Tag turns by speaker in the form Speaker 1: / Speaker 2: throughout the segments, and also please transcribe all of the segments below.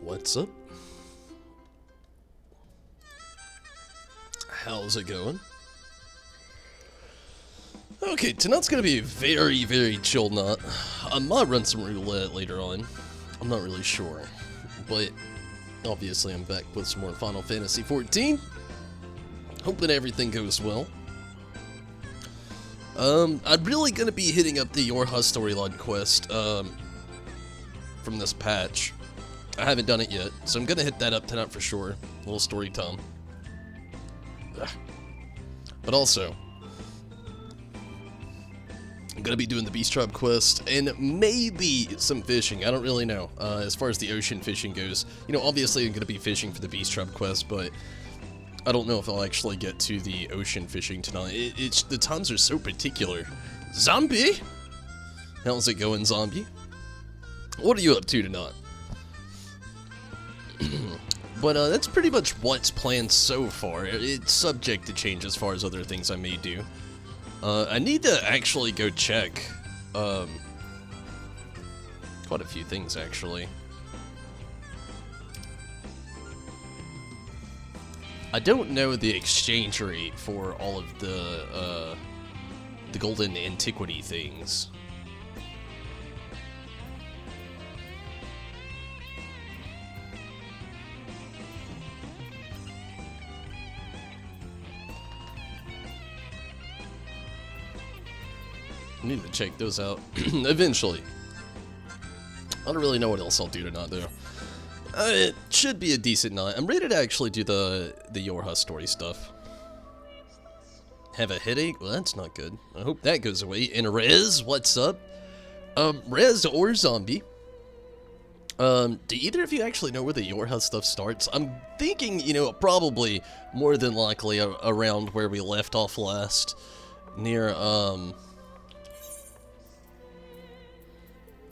Speaker 1: What's up? How's it going? Okay, tonight's gonna be a very, very chill night. I might run some roulette later on. I'm not really sure. But, obviously I'm back with some more Final Fantasy XIV. Hoping everything goes well. I'm really gonna be hitting up the YoRHa storyline quest, from this patch. I haven't done it yet, so I'm gonna hit that up tonight for sure. A little story time. But also, I'm gonna be doing the Beast Tribe quest, and maybe some fishing, I don't really know, as far as the ocean fishing goes. You know, obviously I'm gonna be fishing for the Beast Tribe quest, but I don't know if I'll actually get to the ocean fishing tonight. The times are so particular. Zombie? How's it going, Zombie? What are you up to tonight? But that's pretty much what's planned so far. It's subject to change as far as other things I may do. I need to actually go check quite a few things, actually. I don't know the exchange rate for all of the golden antiquity things. I need to check those out eventually. I don't really know what else I'll do tonight, though. It should be a decent night. I'm ready to actually do the YoRHa story stuff. Have a headache? Well, that's not good. I hope that goes away. And Rez, what's up? Rez or Zombie. Do either of you actually know where the YoRHa stuff starts? I'm thinking, you know, probably more than likely around where we left off last. Near,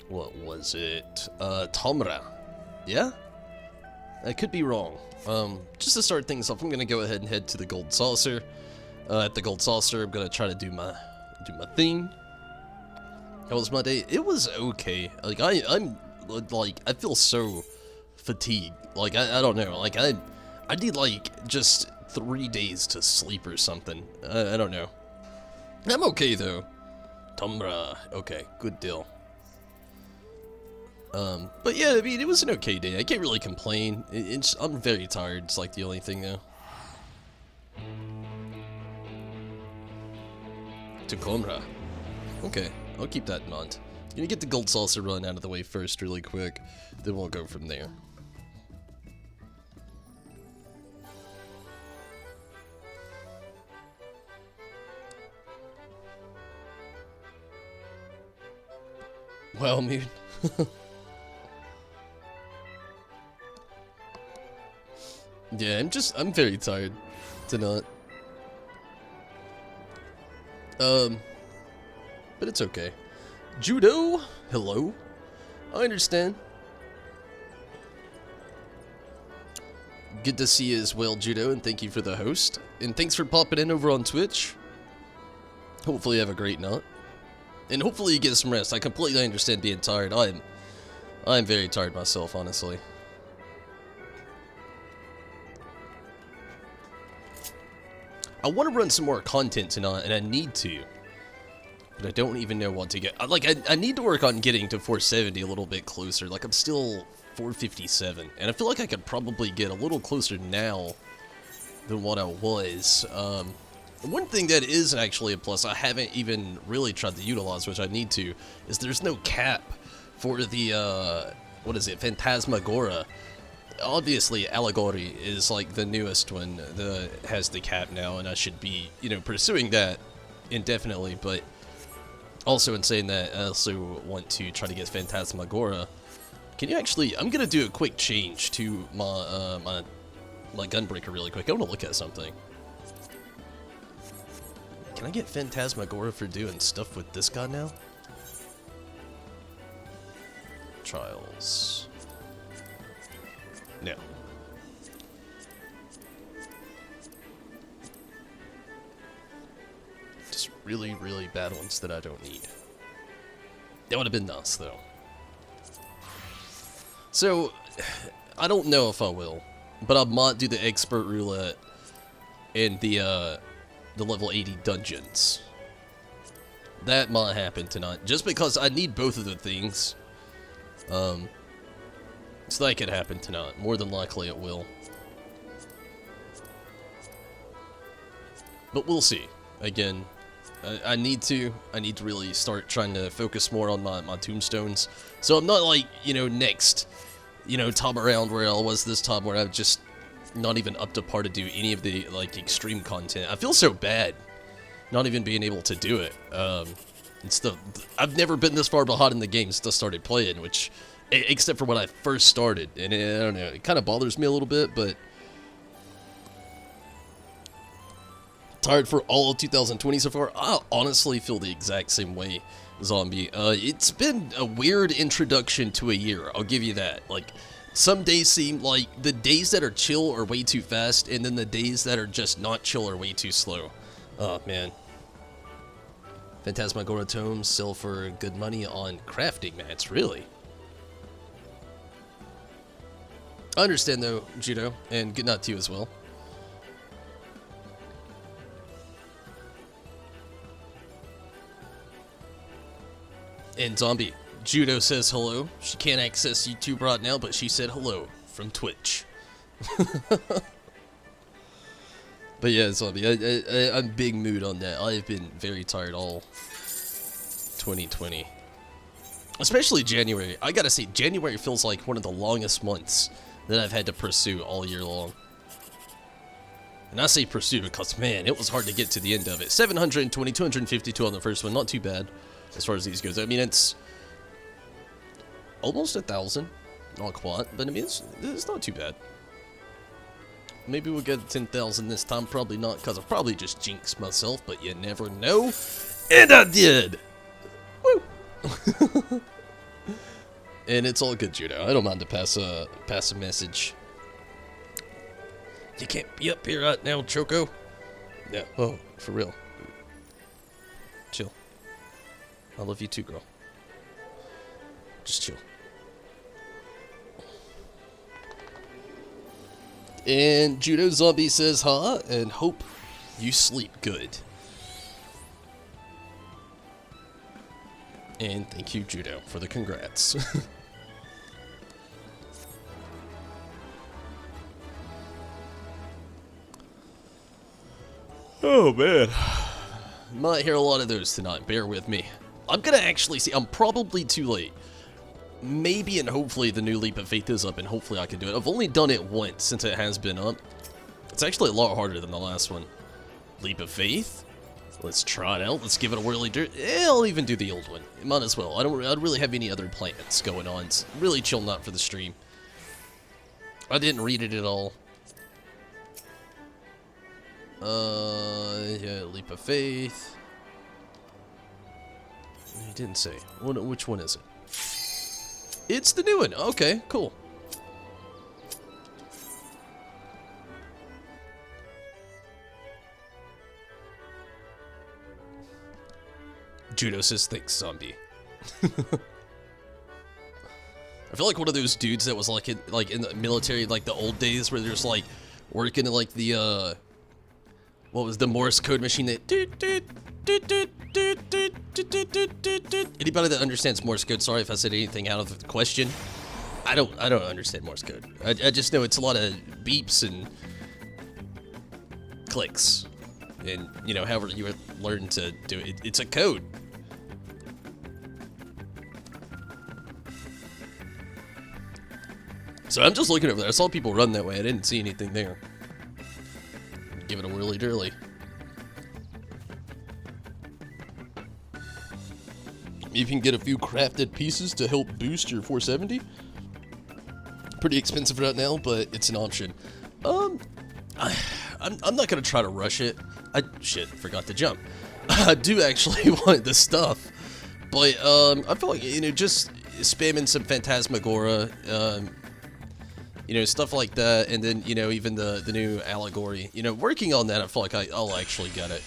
Speaker 1: what was it? Tomra. Yeah? I could be wrong. Just to start things off, I'm gonna go ahead and head to the Gold Saucer. At the Gold Saucer, I'm gonna try to do my thing. How was my day? It was okay. Like, I'm like, I feel so fatigued. Like, I don't know. Like, I need, like, just 3 days to sleep or something. I don't know. I'm okay, though. Tomra. Okay, good deal. But yeah, I mean, it was an okay day. I can't really complain. I'm very tired. It's like the only thing, though. To Komra. Okay, I'll keep that in mind. Gonna get the Gold Saucer run out of the way first really quick, then we'll go from there. Wow, Moon. Yeah, I'm very tired tonight. But it's okay. Judo, hello. I understand. Good to see you as well, Judo, and thank you for the host. And thanks for popping in over on Twitch. Hopefully you have a great night. And hopefully you get some rest. I completely understand being tired. I'm very tired myself, honestly. I want to run some more content tonight, and I need to. But I don't even know what to get. Like, I need to work on getting to 470 a little bit closer. Like, I'm still 457. And I feel like I could probably get a little closer now than what I was. One thing that is actually a plus I haven't even really tried to utilize, which I need to, is there's no cap for the, what is it, Phantasmagoria. Obviously, Allegory is like the newest one that has the cap now, and I should be, you know, pursuing that indefinitely, but also in saying that, I also want to try to get Phantasmagoria. Can you actually, I'm gonna do a quick change to my, my Gunbreaker really quick. I want to look at something. Can I get Phantasmagoria for doing stuff with this guy now? Trials. No. Just really, really bad ones that I don't need. That would have been nice, though. So, I don't know if I will, but I might do the Expert Roulette and the level 80 dungeons. That might happen tonight, just because I need both of the things. So that could happen tonight. More than likely it will. But we'll see. Again, I need to really start trying to focus more on my tombstones. So I'm not like, you know, next, you know, time around where I was this time where I'm just not even up to par to do any of the, like, extreme content. I feel so bad not even being able to do it. I've never been this far behind in the game since I started playing, which, except for when I first started, and I don't know, it kind of bothers me a little bit, but tired for all of 2020 so far. I honestly feel the exact same way, Zombie. It's been a weird introduction to a year, I'll give you that. Like, some days seem like the days that are chill are way too fast, and then the days that are just not chill are way too slow. Oh, man. Phantasmagoria tomes sell for good money on crafting mats, really? I understand, though, Judo, and good night to you as well. And Zombie, Judo says hello. She can't access YouTube right now, but she said hello from Twitch. But yeah, Zombie, I'm big mood on that. I've been very tired all 2020. Especially January. I gotta say, January feels like one of the longest months that I've had to pursue all year long. And I say pursue because, man, it was hard to get to the end of it. 720, 252 on the first one. Not too bad as far as these goes. I mean, it's almost 1,000. Not quite, but I mean, it's not too bad. Maybe we'll get 10,000 this time. Probably not, because I'll probably just jinx myself, but you never know. And I did! Woo! And it's all good, Judo. I don't mind to pass a message. You can't be up here right now, Choco. Yeah, oh, for real. Chill. I love you too, girl. Just chill. And Judo Zombie says, huh? And hope you sleep good. And thank you, Judo, for the congrats. Oh, man. Might hear a lot of those tonight. Bear with me. I'm gonna actually see. I'm probably too late. Maybe and hopefully the new Leap of Faith is up, and hopefully I can do it. I've only done it once since it has been up. It's actually a lot harder than the last one. Leap of Faith? Let's try it out. Let's give it a whirly dirt. I'll even do the old one. Might as well. I don't really have any other plans going on. It's really chill nut for the stream. I didn't read it at all. Yeah, Leap of Faith. He didn't say. Which one is it? It's the new one. Okay, cool. Judo says, thanks, Zombie. I feel like one of those dudes that was like in the military, like the old days, where there's like working at like the what was the Morse code machine that anybody that understands Morse code, sorry if I said anything out of the question. I don't understand Morse code. I just know it's a lot of beeps and clicks. And, you know, however you learn to do it, it's a code. So I'm just looking over there. I saw people run that way. I didn't see anything there. Give it a whirly dirly. You can get a few crafted pieces to help boost your 470. Pretty expensive right now, but it's an option. I'm not gonna try to rush it. Shit, forgot to jump. I do actually want the stuff, but I feel like, you know, just spamming some Phantasmagoria, you know, stuff like that, and then, you know, even the new allegory, you know, working on that, I feel like I'll actually get it.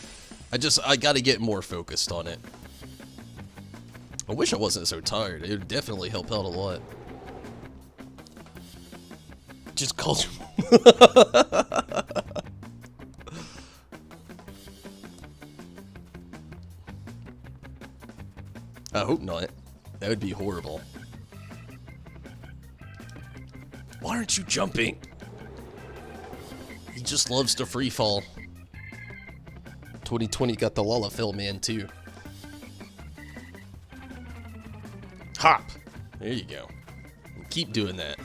Speaker 1: I gotta get more focused on it. I wish I wasn't so tired. It would definitely help out a lot. Just call I hope not. That would be horrible. Why aren't you jumping? He just loves to free fall. 2020 got the Lalafell man too. Hop. There you go. Keep doing that.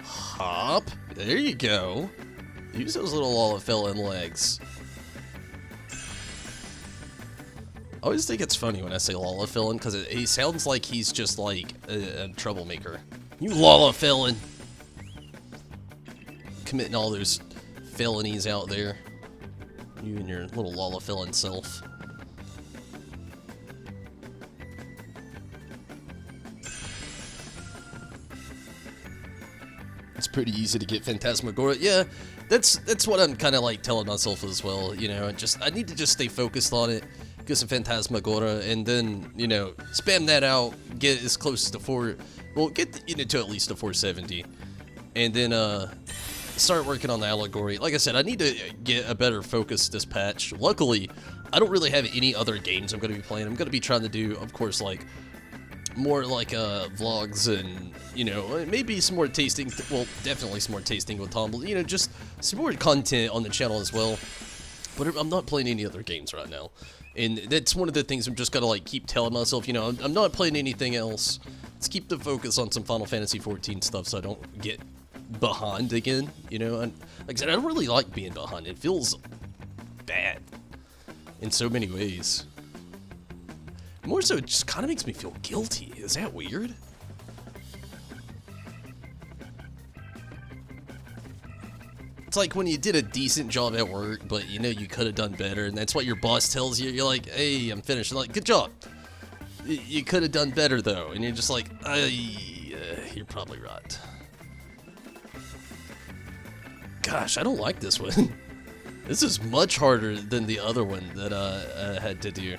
Speaker 1: Hop. There you go. Use those little Lalafell legs. I always think it's funny when I say Lalafell because he sounds like he's just like a troublemaker. You Lalafell committing all those felonies out there. You and your little Lalafell self. It's pretty easy to get Phantasmagoria. Yeah, that's what I'm kind of like telling myself as well. You know, I need to just stay focused on it. Get some Phantasmagoria, and then, you know, spam that out, get as close to get to at least a 470, and then start working on the allegory. Like I said, I need to get a better focus this patch. Luckily, I don't really have any other games I'm going to be playing. I'm going to be trying to do, of course, like, more like vlogs and, you know, maybe some more tasting, well, definitely some more tasting with Tom, you know, just some more content on the channel as well. But I'm not playing any other games right now. And that's one of the things I'm just gotta, like, keep telling myself, you know, I'm not playing anything else. Let's keep the focus on some Final Fantasy XIV stuff so I don't get behind again, you know. And like I said, I don't really like being behind. It feels bad in so many ways. More so, it just kind of makes me feel guilty. Is that weird? It's like when you did a decent job at work, but you know you could have done better, and that's what your boss tells you. You're like, hey, I'm finished. They're like, good job. You could have done better, though. And you're just like, you're probably right. Gosh, I don't like this one. This is much harder than the other one that I had to do.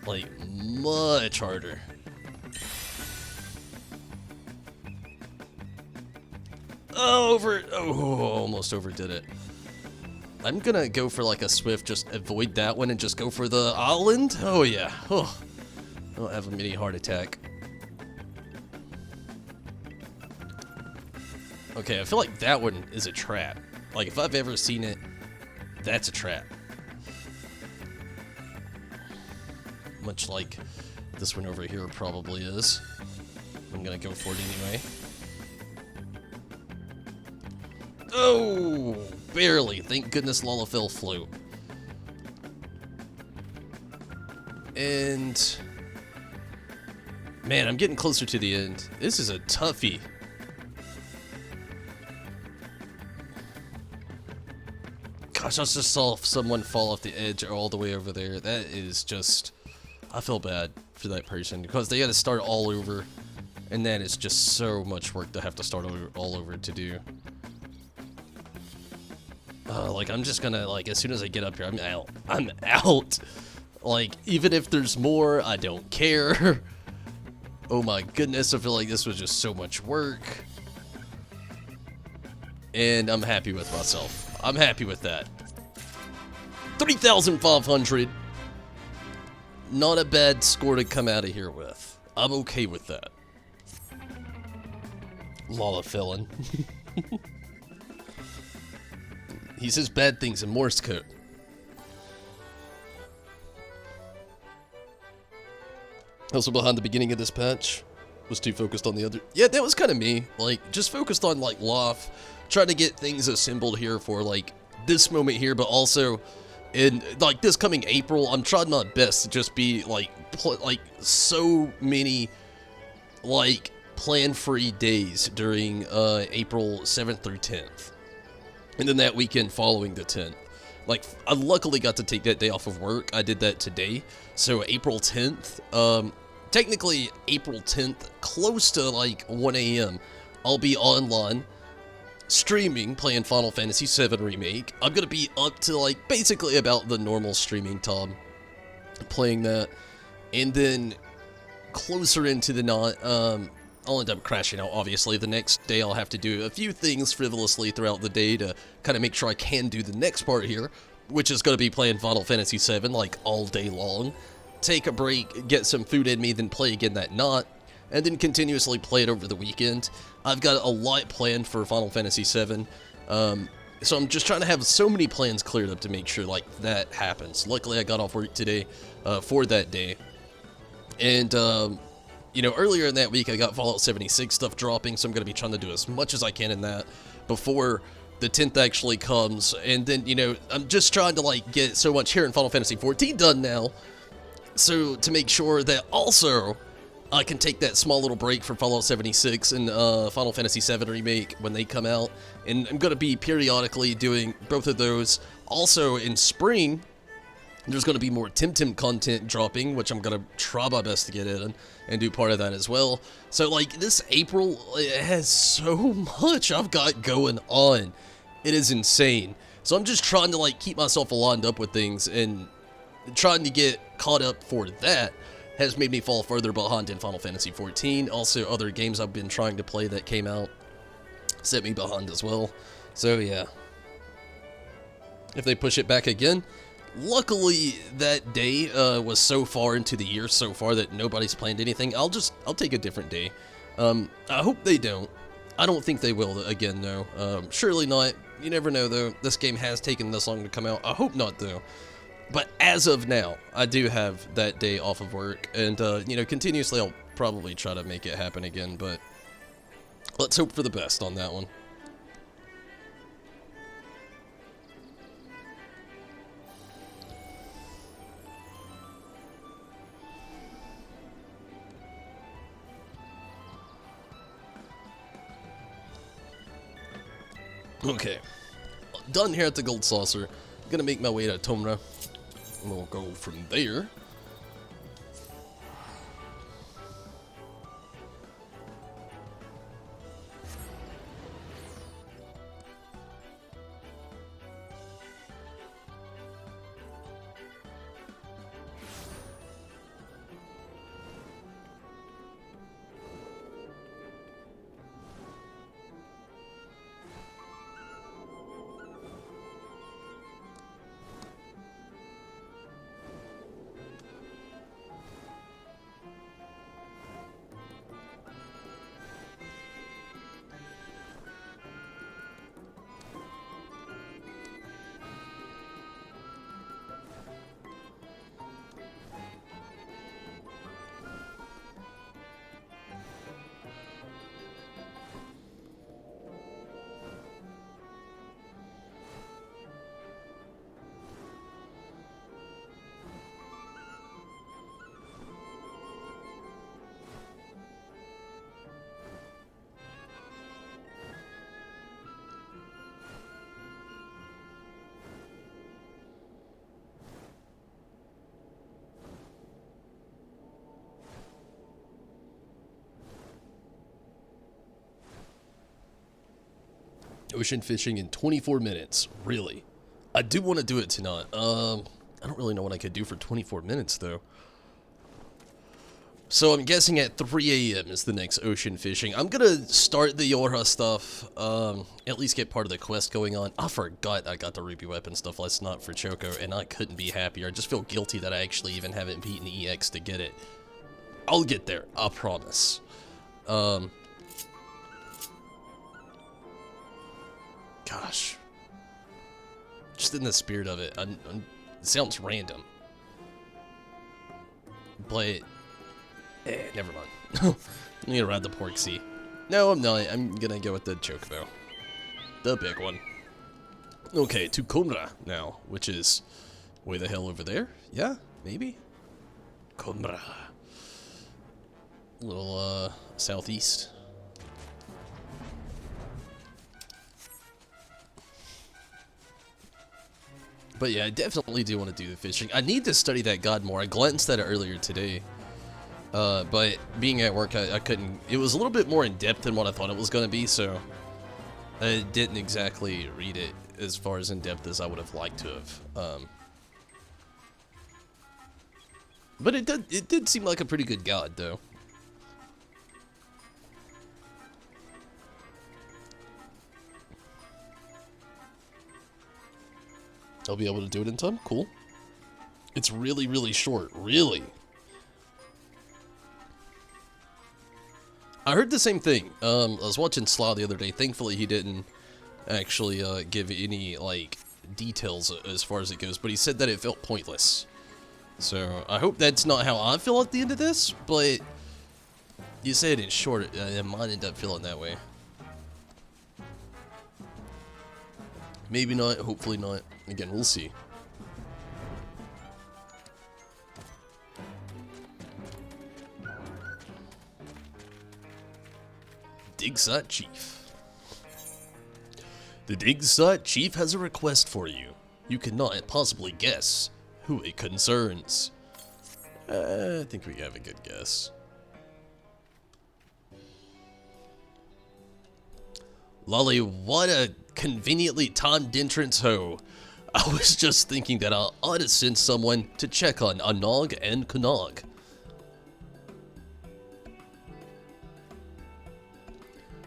Speaker 1: Like, much harder. Almost overdid it. I'm gonna go for like a swift, just avoid that one and just go for the island. Oh yeah. Oh, I don't have a mini heart attack. Okay, I feel like that one is a trap. Like, if I've ever seen it, that's a trap. Much like this one over here probably is. I'm gonna go for it anyway. Oh, barely. Thank goodness Lalafell flew. And man, I'm getting closer to the end. This is a toughie. Gosh, I just saw someone fall off the edge all the way over there. That is just, I feel bad for that person because they got to start all over, and then it's just so much work to have to start all over to do. Like, I'm just gonna, like, as soon as I get up here, I'm out. I'm out. Like, even if there's more, I don't care. Oh my goodness, I feel like this was just so much work. And I'm happy with myself. I'm happy with that. 3,500. Not a bad score to come out of here with. I'm okay with that. Lalafellin. He says bad things in Morse code. Also behind the beginning of this patch, was too focused on the other. Yeah, that was kind of me. Like, just focused on, like, LoF, trying to get things assembled here for, like, this moment here, but also in, like, this coming April, I'm trying my best to just be, like, so many, like, plan-free days during April 7th through 10th. And then that weekend following the 10th. Like, I luckily got to take that day off of work. I did that today. So April 10th, technically April 10th, close to like 1 a.m., I'll be online, streaming, playing Final Fantasy VII Remake. I'm going to be up to like basically about the normal streaming time, playing that. And then closer into the night, I'll end up crashing out, obviously. The next day I'll have to do a few things frivolously throughout the day to kind of make sure I can do the next part here, which is going to be playing Final Fantasy VII, like, all day long. Take a break, get some food in me, then play again that night, and then continuously play it over the weekend. I've got a lot planned for Final Fantasy VII, so I'm just trying to have so many plans cleared up to make sure, like, that happens. Luckily, I got off work today for that day, and, you know, earlier in that week, I got Fallout 76 stuff dropping, so I'm going to be trying to do as much as I can in that before the 10th actually comes. And then, you know, I'm just trying to, like, get so much here in Final Fantasy XIV done now, so to make sure that also I can take that small little break from Fallout 76 and Final Fantasy VII Remake when they come out. And I'm going to be periodically doing both of those. Also, in spring, there's going to be more Temtem content dropping, which I'm going to try my best to get in and do part of that as well. So, like, this April, it has so much I've got going on. It is insane. So I'm just trying to, like, keep myself aligned up with things, and trying to get caught up for that has made me fall further behind in Final Fantasy XIV. Also, other games I've been trying to play that came out set me behind as well. So, yeah. If they push it back again, Luckily, that day was so far into the year so far that nobody's planned anything. I'll take a different day. I hope they don't. I don't think they will again, though. Surely not. You never know, though. This game has taken this long to come out. I hope not, though. But as of now, I do have that day off of work, and, you know, continuously I'll probably try to make it happen again, but let's hope for the best on that one. Okay, done here at the Gold Saucer. I'm gonna make my way to YoRHa, and we'll go from there. Ocean fishing in 24 minutes. Really? I do want to do it tonight. I don't really know what I could do for 24 minutes, though. So I'm guessing at 3 a.m. is the next ocean fishing. I'm gonna start the YoRHa stuff, at least get part of the quest going on. I forgot I got the ruby weapon stuff last night for Choco, and I couldn't be happier. I just feel guilty that I actually even haven't beaten EX to get it. I'll get there, I promise. Gosh. Just in the spirit of it, it sounds random. But, never mind. I'm gonna ride the Porksy. No, I'm not. I'm gonna go with the Chocobo. The big one. Okay, to YoRHa now, which is way the hell over there? Yeah, maybe? YoRHa. A little, southeast. But yeah, I definitely do want to do the fishing. I need to study that god more. I glanced at it earlier today. But being at work, I couldn't... It was a little bit more in-depth than what I thought it was going to be, so... I didn't exactly read it as far as in-depth as I would have liked to have. But it did seem like a pretty good god, though. I'll be able to do it in time? Cool. It's really, really short. Really? I heard the same thing. I was watching Slaw the other day. Thankfully, he didn't actually give any, like, details as far as it goes. But he said that it felt pointless. So, I hope that's not how I feel at the end of this. But you said it's short. It might end up feeling that way. Maybe not. Hopefully not. Again, we'll see. Dig Site Chief. The Dig Site Chief has a request for you. You cannot possibly guess who it concerns. I think we have a good guess. Lolly, what a conveniently timed entrance ho. I was just thinking that I ought to send someone to check on Anog and Kanog.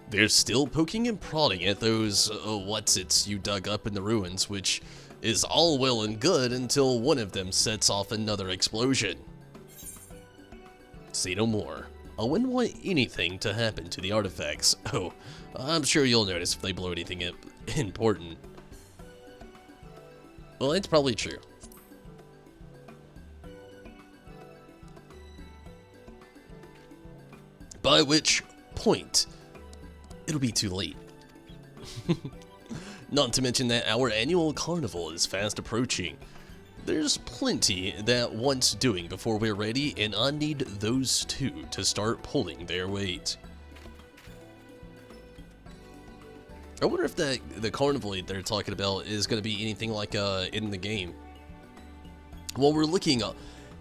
Speaker 1: They're still poking and prodding at those what's-its you dug up in the ruins, which is all well and good until one of them sets off another explosion. Say no more. I wouldn't want anything to happen to the artifacts. Oh, I'm sure you'll notice if they blow anything important. Well, it's probably true. By which point, it'll be too late. Not to mention that our annual carnival is fast approaching. There's plenty that wants doing before we're ready, and I need those two to start pulling their weight. I wonder if the carnival they're talking about is going to be anything like in the game. While we're looking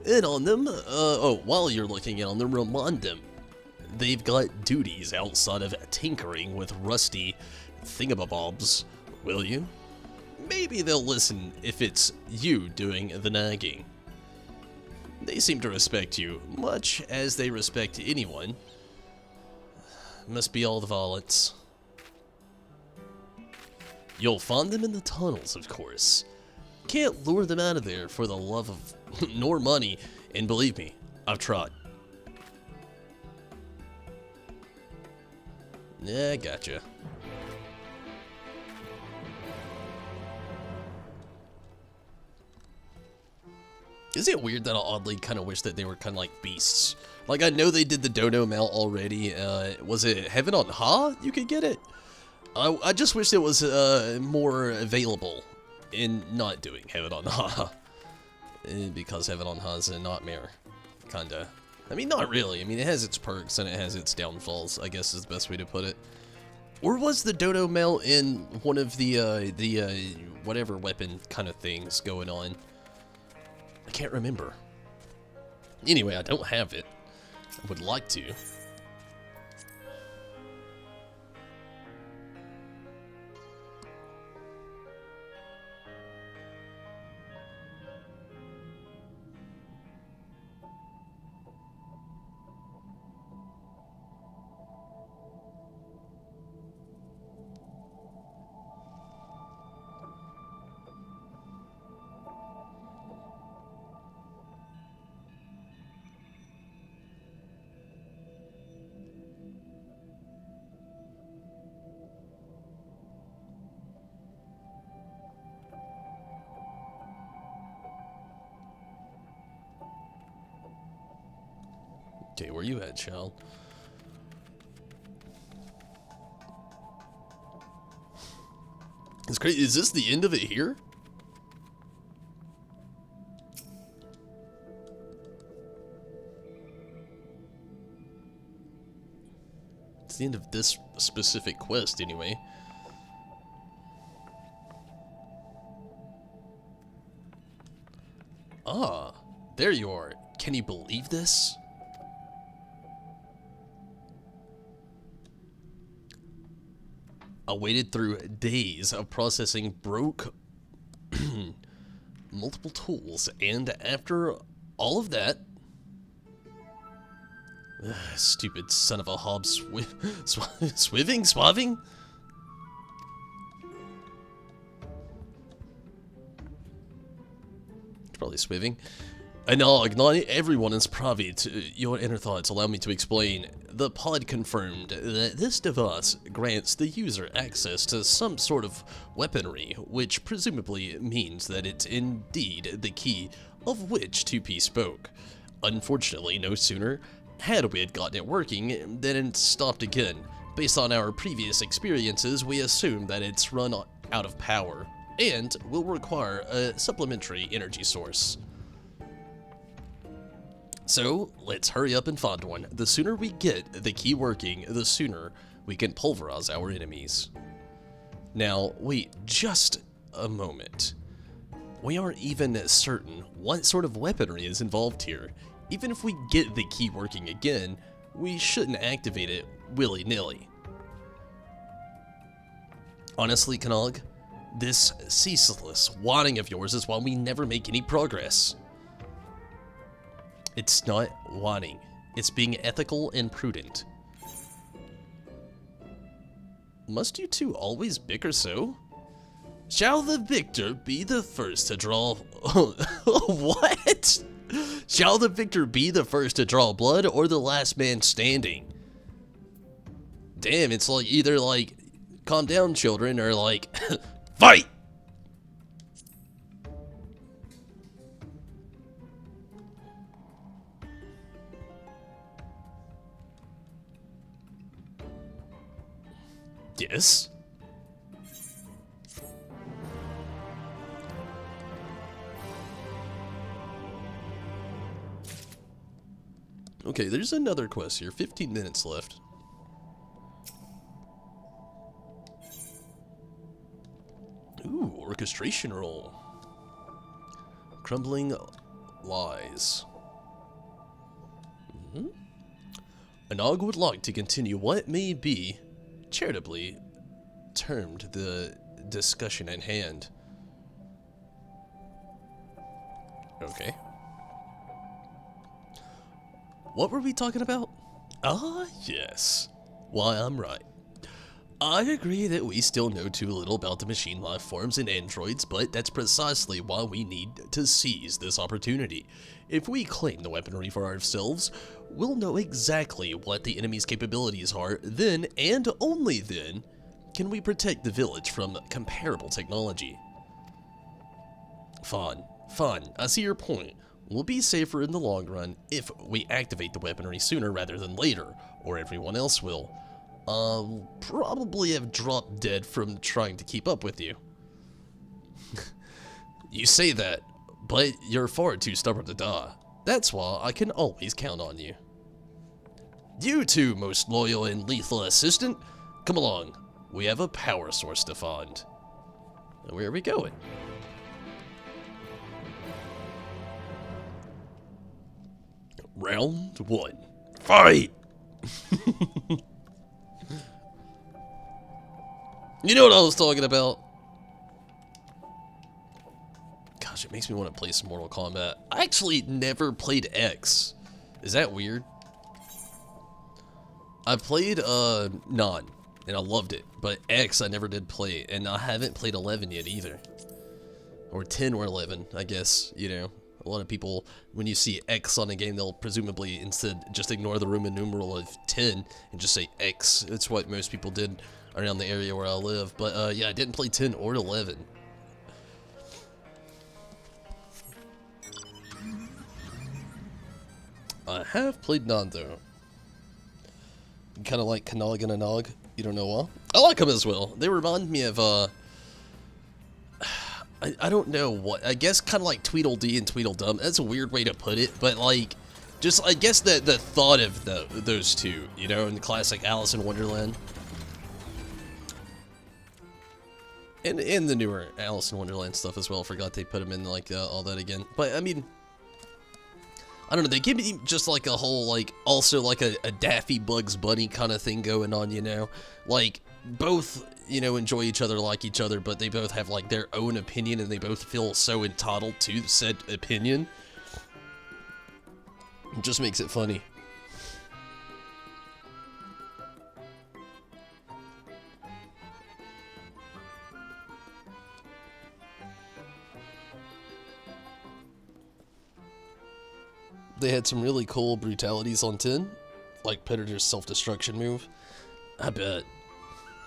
Speaker 1: in on them, while you're looking in on them, remind them they've got duties outside of tinkering with rusty thingamabobs, will you? Maybe they'll listen if it's you doing the nagging. They seem to respect you, much as they respect anyone. Must be all the violence. You'll find them in the tunnels, of course. Can't lure them out of there for the love of nor money, and believe me, I've tried. Yeah, gotcha. Is it weird that I oddly kind of wish that they were kind of like beasts? Like, I know they did the dodo mount already. Was it Heaven on Ha? You could get it. I just wish it was more available in not doing Heaven on Ha. Because Heaven on Ha is a nightmare. Kinda. I mean, not really. I mean, it has its perks and it has its downfalls, I guess is the best way to put it. Or was the dodo mount in one of the whatever weapon kind of things going on? I can't remember. Anyway, I don't have it. I would like to. Okay, where you at, child? It's crazy. Is this the end of it here? It's the end of this specific quest, anyway. Ah, there you are. Can you believe this? I waited through days of processing broke multiple tools, and after all of that, stupid son of a hob swiving? It's probably swiving. And now, ignite everyone is private. Your inner thoughts allow me to explain. The pod confirmed that this device grants the user access to some sort of weaponry, which presumably means that it's indeed the key of which 2P spoke. Unfortunately, no sooner had we gotten it working than it stopped again. Based on our previous experiences, we assume that it's run out of power and will require a supplementary energy source. So, let's hurry up and find one. The sooner we get the key working, the sooner we can pulverize our enemies. Now, wait just a moment. We aren't even certain what sort of weaponry is involved here. Even if we get the key working again, we shouldn't activate it willy-nilly. Honestly, Kanog, this ceaseless whining of yours is why we never make any progress. It's not whining. It's being ethical and prudent. Must you two always bicker so? Shall the victor be the first to draw... What? Shall the victor be the first to draw blood or the last man standing? Damn, it's like either like, calm down children, or like, fight! Yes? Okay, there's another quest here. 15 minutes left. Ooh, orchestration roll. Crumbling lies. Anog would like to continue what may be charitably termed the discussion at hand. Okay. What were we talking about? Ah, yes. Why, I'm right. I agree that we still know too little about the machine life forms and androids, but that's precisely why we need to seize this opportunity. If we claim the weaponry for ourselves, we'll know exactly what the enemy's capabilities are, then, and only then, can we protect the village from comparable technology. Fine, I see your point. We'll be safer in the long run if we activate the weaponry sooner rather than later, or everyone else will. I'll probably have dropped dead from trying to keep up with you. You say that, but you're far too stubborn to die. That's why I can always count on you. You too, most loyal and lethal assistant. Come along, we have a power source to find. Where are we going? Round 1. Fight! You know what I was talking about? Gosh, it makes me want to play some Mortal Kombat. I actually never played X. Is that weird? I played, 9, and I loved it. But X, I never did play, and I haven't played 11 yet either. Or 10 or 11, I guess, you know. A lot of people, when you see X on a game, they'll presumably instead just ignore the Roman numeral of 10 and just say X. That's what most people did around the area where I live. But yeah, I didn't play 10 or 11. I have played 9 though. Kind of like Kanog and Anog. You don't know why? I like them as well. They remind me of I don't know what, I guess kind of like Tweedledee and Tweedledum. That's a weird way to put it, but like, just, I guess the thought of those two, you know, in the classic Alice in Wonderland. And in the newer Alice in Wonderland stuff as well. Forgot they put them in like all that again. But I mean, I don't know, they give me just like a whole, like, also like a Daffy Bugs Bunny kind of thing going on, you know? Like, both, you know, enjoy each other, like each other, but they both have like their own opinion and they both feel so entitled to said opinion. It just makes it funny. They had some really cool brutalities on 10, like Predator's self-destruction move. I bet.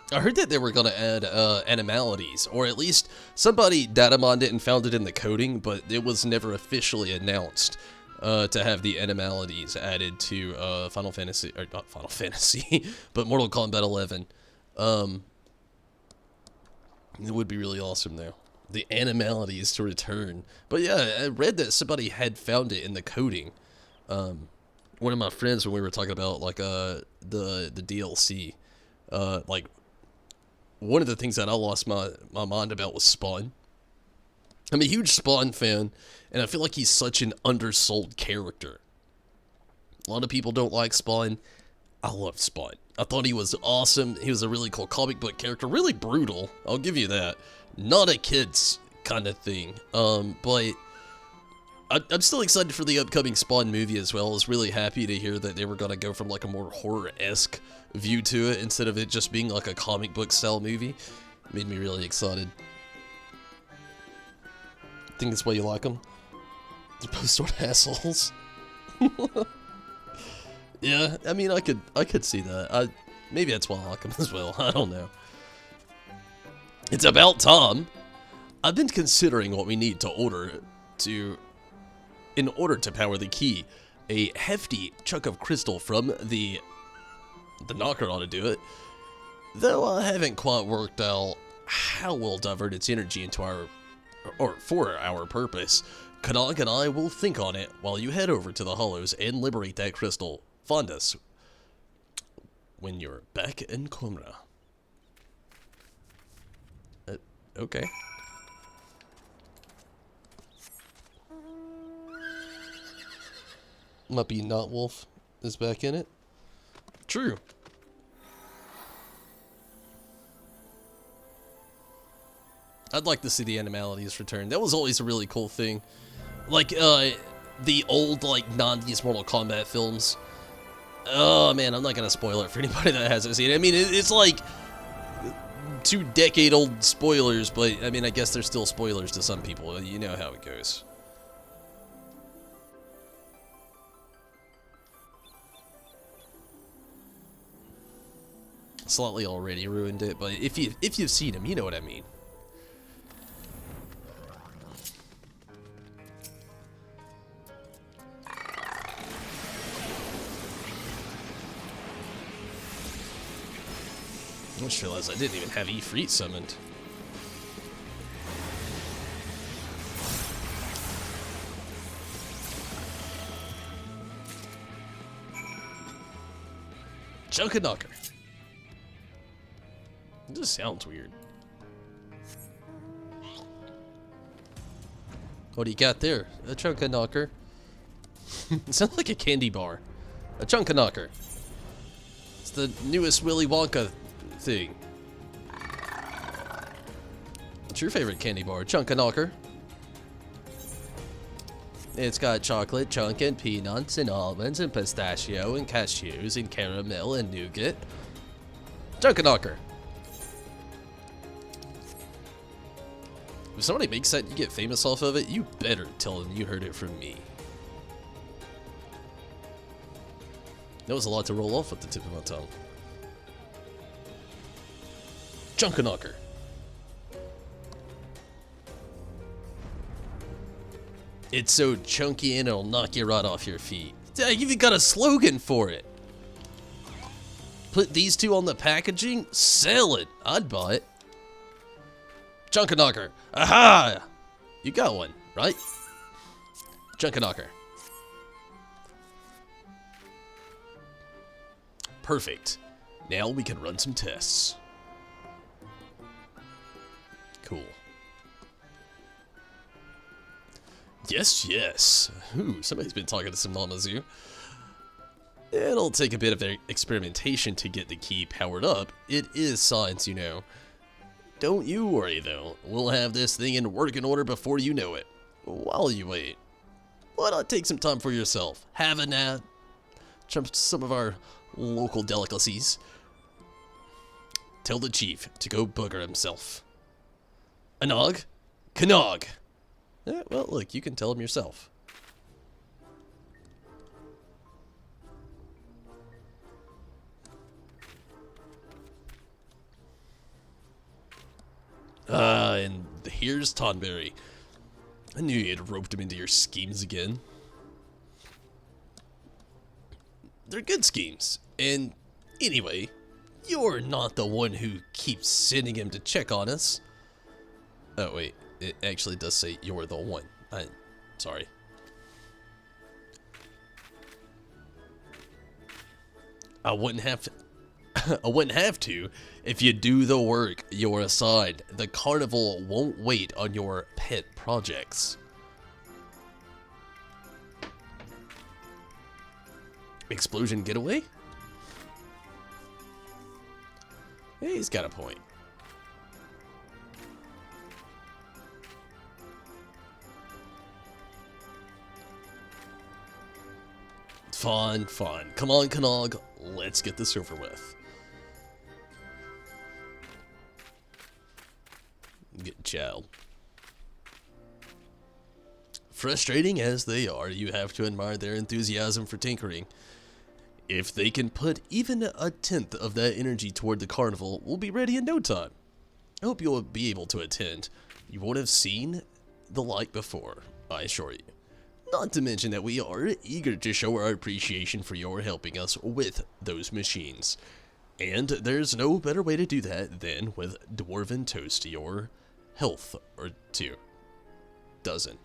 Speaker 1: I heard that they were going to add animalities, or at least somebody datamined it and found it in the coding, but it was never officially announced to have the animalities added to Final Fantasy, or not Final Fantasy, but Mortal Kombat 11. It would be really awesome though. The animalities to return. But yeah, I read that somebody had found it in the coding. One of my friends, when we were talking about like the DLC, like one of the things that I lost my mind about was Spawn. I'm a huge Spawn fan, and I feel like he's such an undersold character. A lot of people don't like Spawn. I love Spawn. I thought he was awesome. He was a really cool comic book character. Really brutal. I'll give you that. Not a kid's kind of thing. But I'm still excited for the upcoming Spawn movie as well. I was really happy to hear that they were going to go from like a more horror-esque view to it instead of it just being like a comic book style movie. It made me really excited. Think that's why you like them? They're both sort of assholes. Yeah, I mean, I could see that. Maybe that's why I like them as well. I don't know. It's about time. I've been considering what we need to in order to power the key. A hefty chunk of crystal from the knocker ought to do it. Though I haven't quite worked out how we'll divert its energy into for our purpose. Kanog and I will think on it while you head over to the Hollows and liberate that crystal. Find us when you're back in Kumra. Okay. Might be Not Wolf is back in it. True. I'd like to see the animalities return. That was always a really cool thing. Like, the old, like, 90s Mortal Kombat films. Oh, man, I'm not gonna spoil it for anybody that hasn't seen it. I mean, it's like 2-decade-old spoilers, but, I mean, I guess they're still spoilers to some people. You know how it goes. Slightly already ruined it, but if you've seen them, you know what I mean. I just realized I didn't even have Ifrit summoned. Chunkanacker. It just sounds weird. What do you got there? A Chunkanacker. It sounds like a candy bar. A Chunkanacker. It's the newest Willy Wonka thing. What's your favorite candy bar? Chunkanacker. It's got chocolate chunk and peanuts and almonds and pistachio and cashews and caramel and nougat. Chunkanacker. If somebody makes that and you get famous off of it, you better tell them you heard it from me. That was a lot to roll off at the tip of my tongue. Chunkanacker. It's so chunky and it'll knock you right off your feet. I even got a slogan for it. Put these two on the packaging, sell it. I'd buy it. Chunkanacker. Aha! You got one, right? Chunkanacker. Perfect. Now we can run some tests. Cool. Yes, yes. Ooh, somebody's been talking to some Namazu. It'll take a bit of experimentation to get the key powered up. It is science, you know. Don't you worry, though. We'll have this thing in working order before you know it. While you wait, why not take some time for yourself? Have a nap. Try some of our local delicacies. Tell the chief to go booger himself. Anog? Kanog! Well, look, you can tell him yourself. And here's Tonberry. I knew you had roped him into your schemes again. They're good schemes. And anyway, you're not the one who keeps sending him to check on us. Oh, wait. It actually does say you're the one. Sorry. I wouldn't have to if you do the work you're assigned. The carnival won't wait on your pet projects. Explosion getaway? Yeah, he's got a point. Fine, fine. Come on, Kanog. Let's get this over with. Get child. frustrating as they are, you have to admire their enthusiasm for tinkering. If they can put even a tenth of that energy toward the carnival, we'll be ready in no time. I hope you'll be able to attend. You won't have seen the like before, I assure you. Not to mention that we are eager to show our appreciation for your helping us with those machines. And there's no better way to do that than with Dwarven Toast to your health, or to dozen.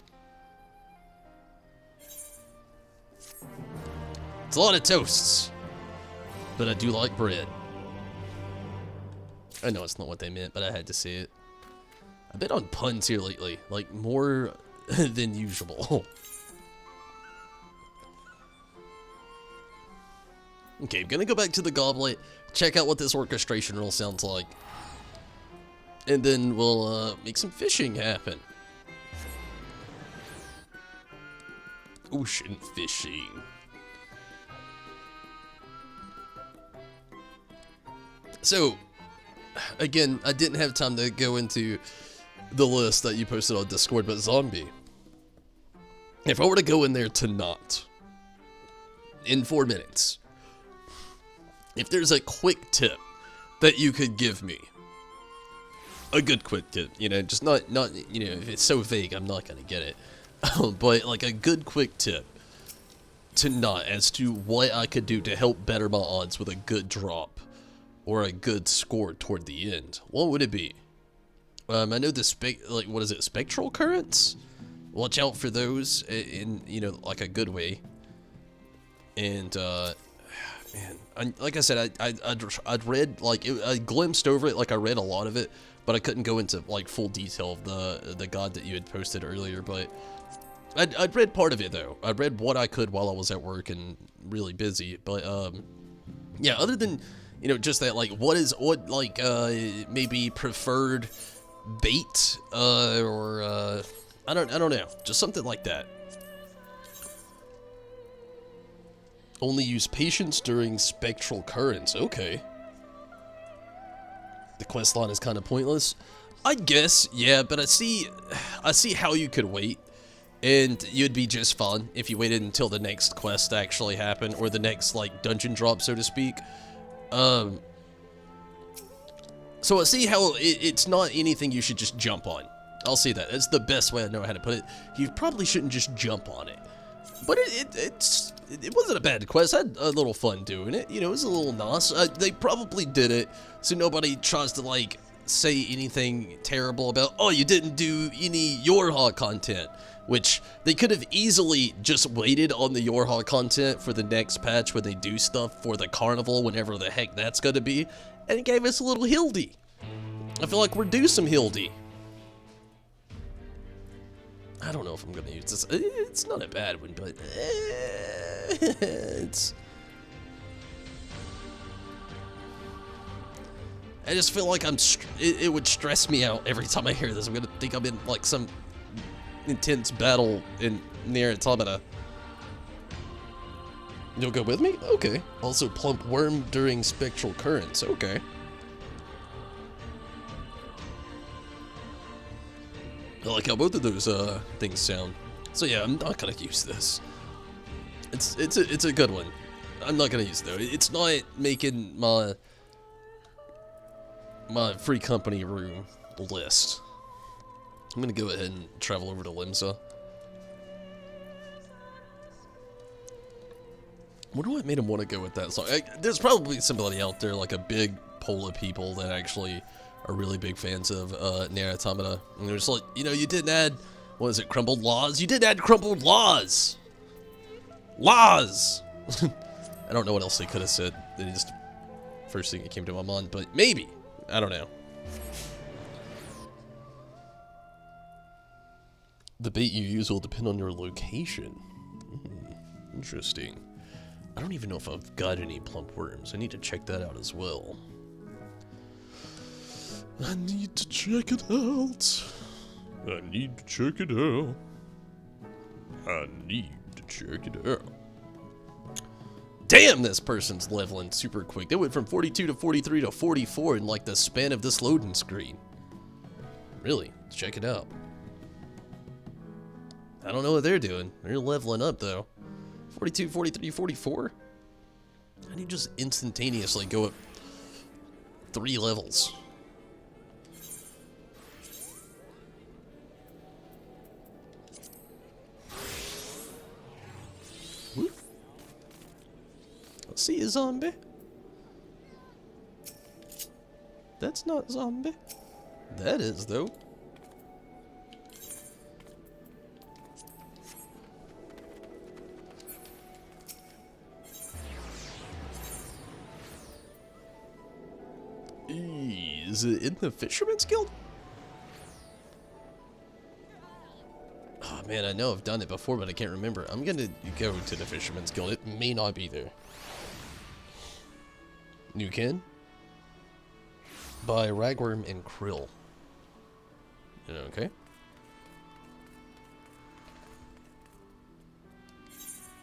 Speaker 1: It's a lot of toasts, but I do like bread. I know it's not what they meant, but I had to say it. I've been on puns here lately, like more than usual. Okay, I'm gonna go back to the goblet, check out what this orchestration roll sounds like, and then we'll make some fishing happen. Ocean fishing. So, again, I didn't have time to go into the list that you posted on Discord, but zombie. If I were to go in there tonight, in 4 minutes, if there's a quick tip that you could give me, a good quick tip, you know, just not, you know, if it's so vague, I'm not gonna get it, but like a good quick tip tonight as to what I could do to help better my odds with a good drop or a good score toward the end, what would it be? I know the like, what is it, spectral currents? Watch out for those in, you know, like a good way. And, man, like I said, I'd read, like, I glimpsed over it, like I read a lot of it, but I couldn't go into, like, full detail of the guide that you had posted earlier, but I'd read part of it, though. I read what I could while I was at work and really busy, but, yeah, other than, you know, just that, like, what maybe preferred bait, or, I don't know, just something like that. Only use patience during spectral currents, okay. The quest line is kind of pointless. I guess, yeah, but I see how you could wait, and you'd be just fine if you waited until the next quest actually happened, or the next, like, dungeon drop, so to speak. So I see how it's not anything you should just jump on. I'll say that. That's the best way I know how to put it. You probably shouldn't just jump on it. But it wasn't a bad quest. I had a little fun doing it. You know, it was a little nice. They probably did it so nobody tries to, like, say anything terrible about, oh, you didn't do any YoRHa content. Which, they could have easily just waited on the YoRHa content for the next patch when they do stuff for the carnival, whenever the heck that's gonna be, and it gave us a little Hildy. I feel like we're due some Hildy. I don't know if I'm gonna use this. It's not a bad one, but it's. I just feel like it would stress me out every time I hear this. I'm gonna think I'm in like some intense battle in near Automata. You'll go with me? Okay. Also plump worm during spectral currents. Okay. I like how both of those things sound. So yeah, I'm not gonna use this. It's a good one. I'm not gonna use it though. It's not making my free company room list. I'm gonna go ahead and travel over to Limsa. I wonder what made him want to go with that song. There's probably somebody out there, like a big pool of people that actually are really big fans of Nier Automata. And they're just like, you know, you didn't add, what is it, crumbled laws? You didn't add crumbled laws! Laws! I don't know what else they could have said. They just, first thing that came to my mind, but maybe. I don't know. The bait you use will depend on your location. Interesting. I don't even know if I've got any plump worms. I need to check that out as well. I need to check it out. I need to check it out. I need to check it out. Damn, this person's leveling super quick. They went from 42 to 43 to 44 in like the span of this loading screen. Really, check it out. I don't know what they're doing. They're leveling up, though. 42, 43, 44? How do you just instantaneously go up 3 levels? Whoop. Let's see a zombie. That's not zombie. That is, though. Is it in the Fisherman's Guild? Oh man, I know I've done it before, but I can't remember. I'm gonna go to the Fisherman's Guild. It may not be there. New Kin? By Ragworm and Krill. Okay.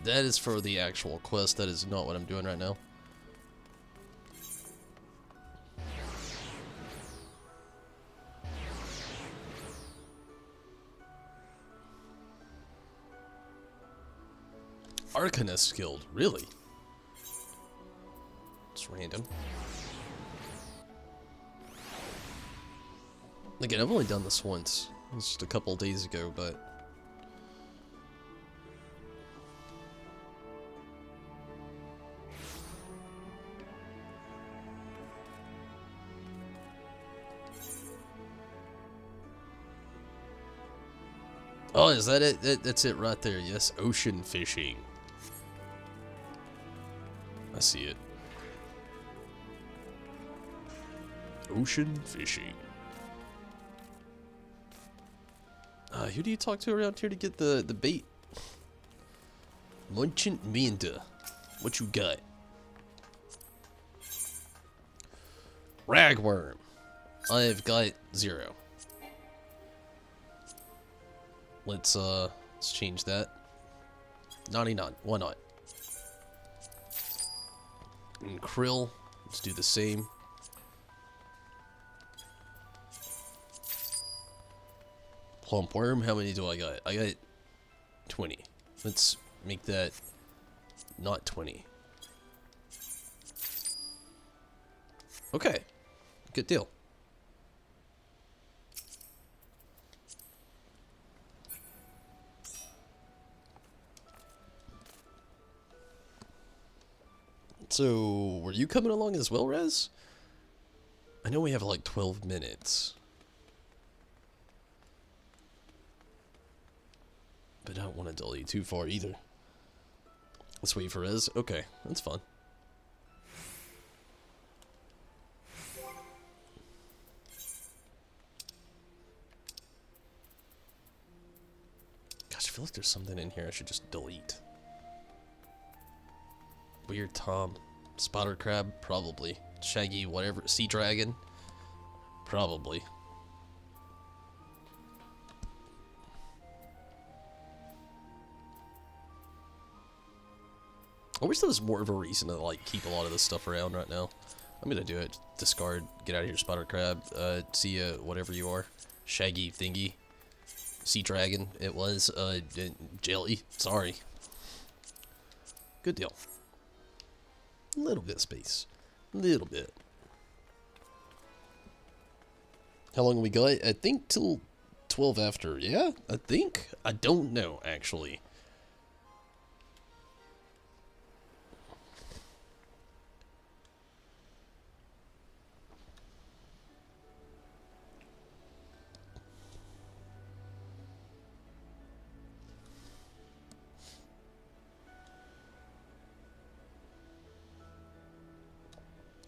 Speaker 1: That is for the actual quest. That is not what I'm doing right now. Arcanist Guild, really? It's random. Again, I've only done this once. It was just a couple days ago, but... Oh, is that it? That's it right there. Yes, ocean fishing. I see it. Ocean fishing. Who do you talk to around here to get the bait? Merchant Minda. What you got? Ragworm. I've got 0. Let's change that. 99. Why not? And Krill. Let's do the same. Plump worm, how many do I got? I got 20. Let's make that not 20. Okay. Good deal. So, were you coming along as well, Rez? I know we have like 12 minutes. But I don't want to dull you too far either. Let's wait for Rez. Okay, that's fun. Gosh, I feel like there's something in here I should just delete. Weird Tom. Spotter crab? Probably. Shaggy whatever. Sea dragon? Probably. I wish there was more of a reason to like keep a lot of this stuff around right now. I'm gonna do it. Discard. Get out of here, spotter crab. See ya, whatever you are. Shaggy thingy. Sea dragon. It was. Jelly. Sorry. Good deal. A little bit of space. A little bit. How long have we got? I think till 12 after. Yeah? I think? I don't know, actually.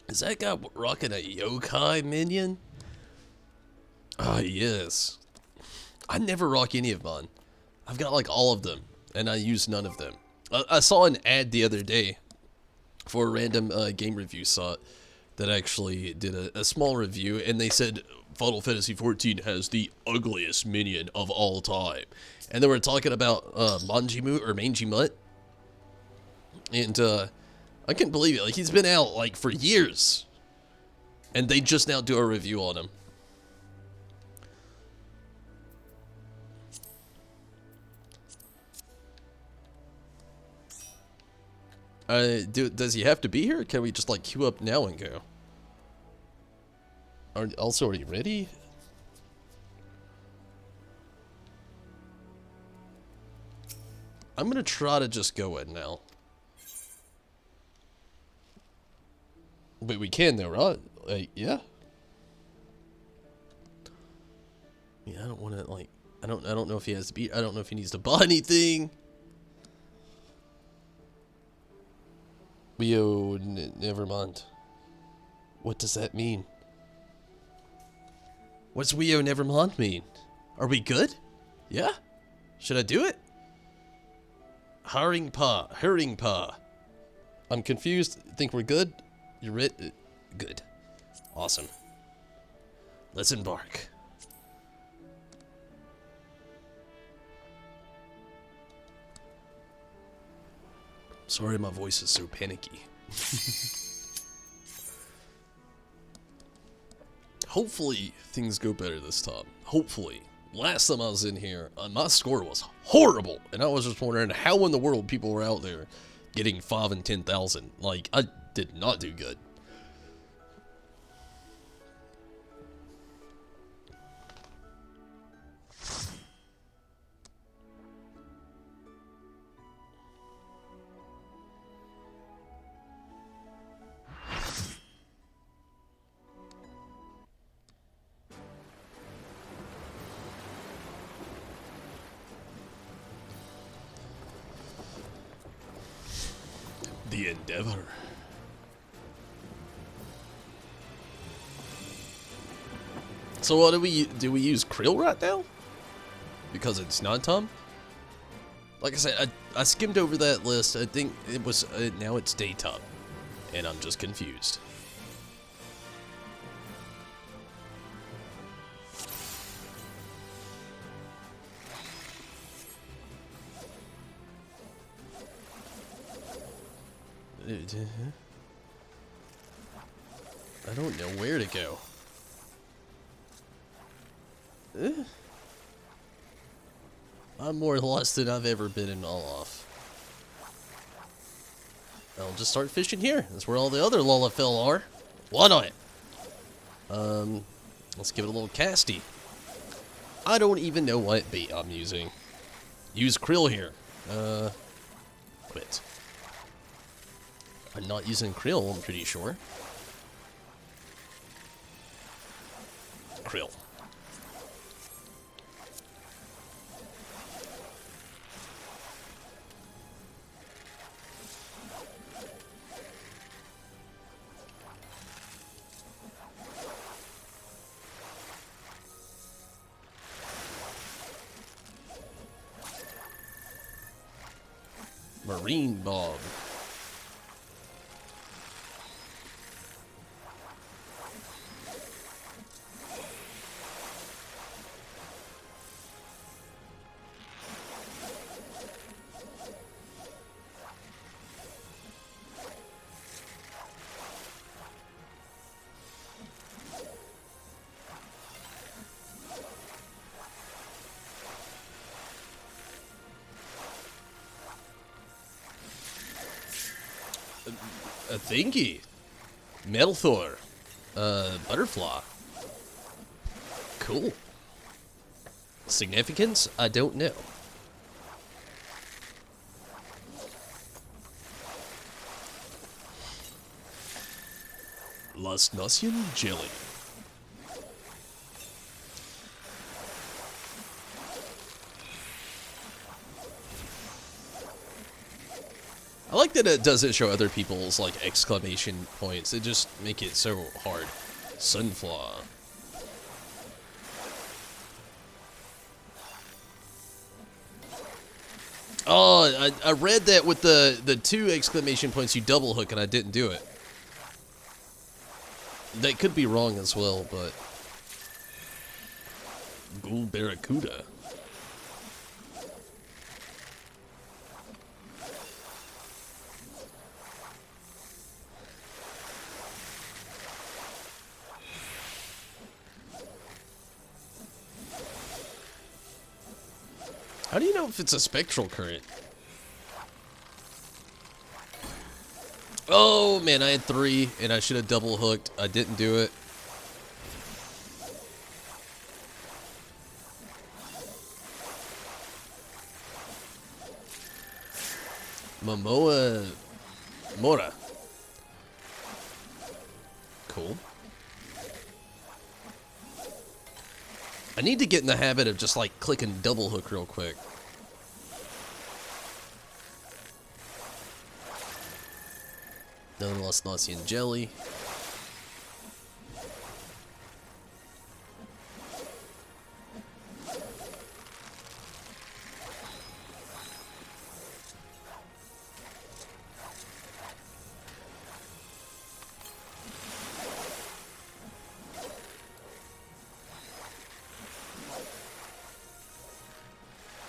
Speaker 1: Is that guy rocking a yokai minion? Ah, yes. I never rock any of mine. I've got like all of them, and I use none of them. I saw an ad the other day for a random game review site that actually did a small review, and they said Final Fantasy XIV has the ugliest minion of all time. And they were talking about Manjimu or Mangy Mutt. And I couldn't believe it. Like, he's been out like for years. And they just now do a review on him. Does he have to be here? Can we just like queue up now and go? Are you ready? I'm gonna try to just go in now. But we can though, right? Like, yeah. Yeah, I don't want to like. I don't know if he has to be. I don't know if he needs to buy anything. Yo, never mind. What does that mean? What's Wio never mind mean? Are we good? Yeah? Should I do it? Hurrying pa. I'm confused. Think we're good? You're ready? Good. Awesome. Let's embark. Sorry my voice is so panicky. Hopefully things go better this time. Hopefully. Last time I was in here, my score was horrible. And I was just wondering how in the world people were out there getting 5 and 10,000. Like, I did not do good. The Endeavor. So what do we use krill right now? Because it's nighttime? Like I said, I skimmed over that list. I think it was now it's daytime, and I'm just confused. I don't know where to go. I'm more lost than I've ever been in all off. I'll just start fishing here. That's where all the other Lullafell are. Why not? Let's give it a little casty. I don't even know what bait I'm using. Use krill here. Quit. I'm not using krill, I'm pretty sure. Krill. Marine bob. A thingy. Metal Thor. Butterfly. Cool. Significance? I don't know. Lusnosian jelly. I like that it doesn't show other people's, like, exclamation points. It just make it so hard. Sunflower. Oh, I read that with the 2 exclamation points you double hook and I didn't do it. That could be wrong as well, but... Ghoul Barracuda. How do you know if it's a spectral current? Oh, man, I had 3, and I should have double hooked. I didn't do it. Momoa Mora. Cool. I need to get in the habit of just, like, clicking double hook real quick. None less Nazi and jelly.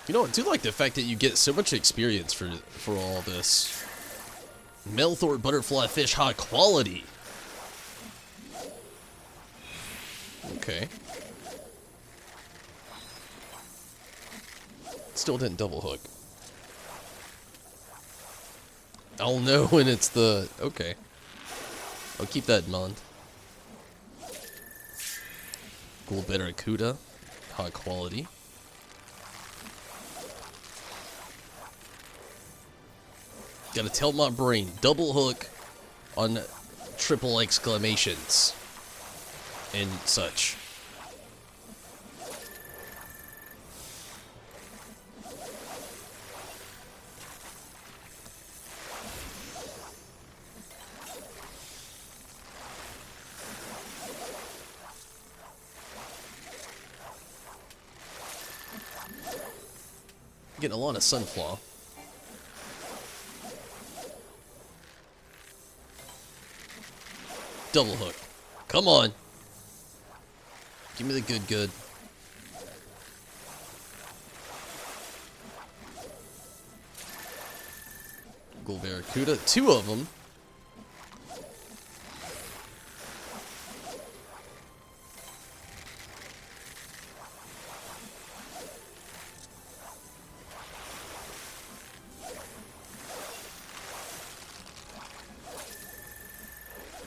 Speaker 1: You know, I do like the fact that you get so much experience for all this. Melthor butterfly fish high quality. Okay. Still didn't double hook. I'll know when it's the... Okay. I'll keep that in mind. Gold Barracuda. High quality. Gotta tell my brain, double hook on triple exclamations and such. Getting a lot of sunflower. Double hook. Come on. Give me the good. Gold Barracuda. 2 of them.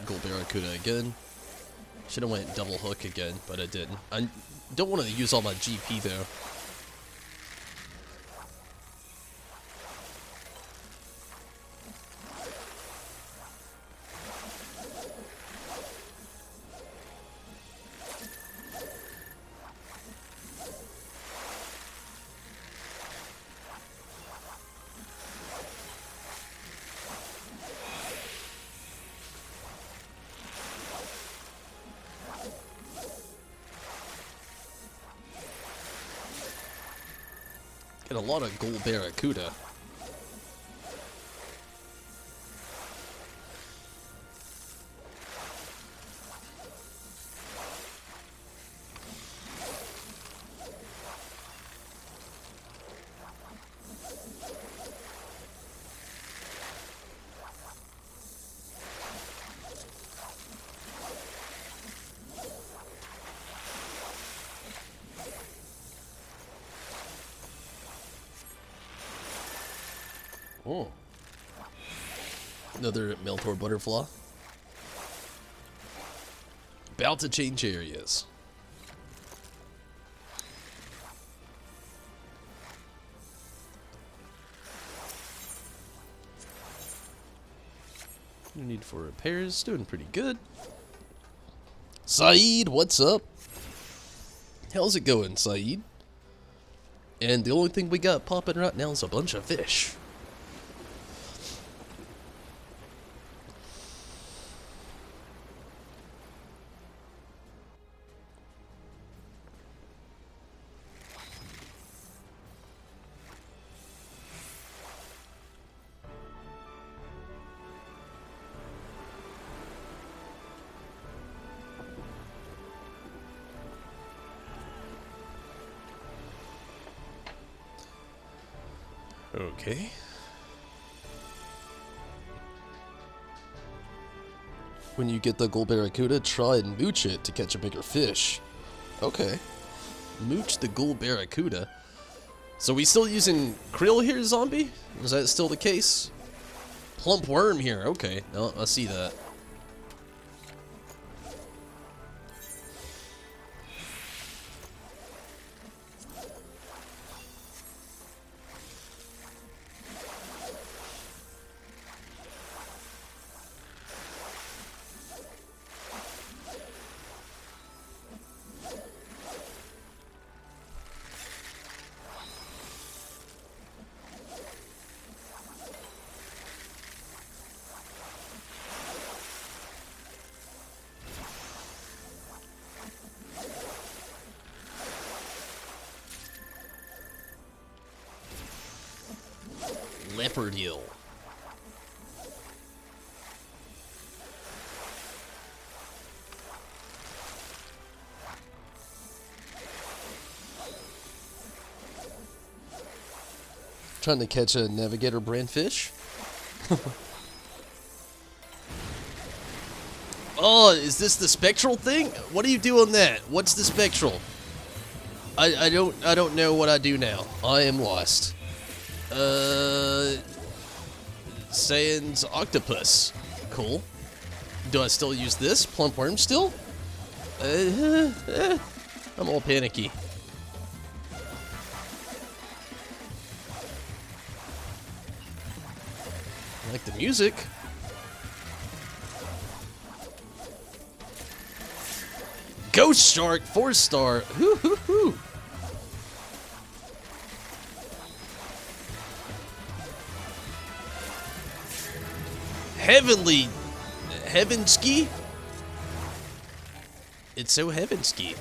Speaker 1: Gold Barracuda again. Should have went double hook again, but I didn't. I don't want to use all my GP though. Get a lot of Gold Barracuda. Oh. Another Melthor butterfly. About to change areas. No need for repairs. Doing pretty good. Saeed, what's up? How's it going, Saeed? And the only thing we got popping right now is a bunch of fish. Okay. When you get the Gold Barracuda, try and mooch it to catch a bigger fish. Okay. Mooch the Gold Barracuda. So we still using krill here, zombie? Is that still the case? plump worm here. Okay, no, I see that. Leopard eel. Trying to catch a navigator brand fish. Oh, is this the spectral thing? What do you do on that? What's the spectral? I don't know what I do now. I am lost. Saiyans octopus. Cool. Do I still use this? Plump worm still? I'm all panicky. I like the music. Ghost Shark, 4-star. Hoo hoo hoo. Heavenly. Heavenski? It's so heavenski.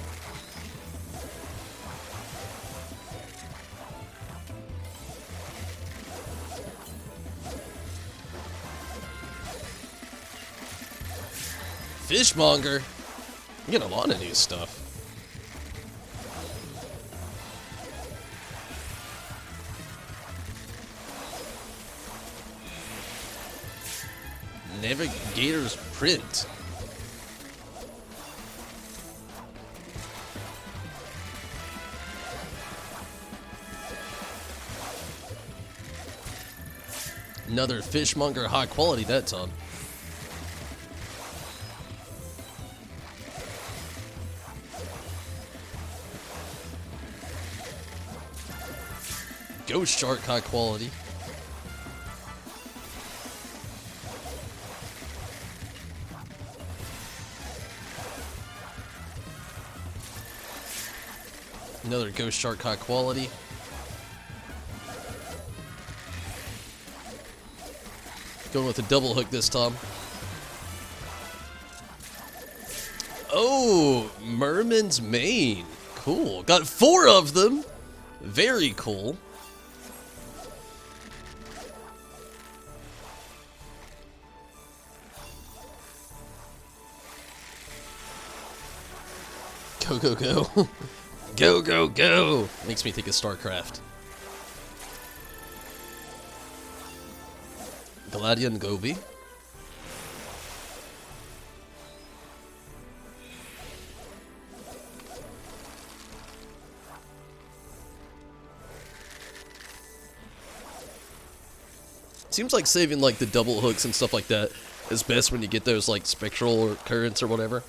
Speaker 1: Fishmonger. You get a lot of new stuff. Navigator's print. Another fishmonger high quality that time. Ghost Shark high quality. Another Ghost Shark high quality. Going with a double hook this time. Oh, Merman's Mane. Cool. Got 4 of them. Very cool. Go, go, go. Go, go, go. Makes me think of StarCraft. Galadian Gobi. Seems like saving like the double hooks and stuff like that is best when you get those like spectral or currents or whatever.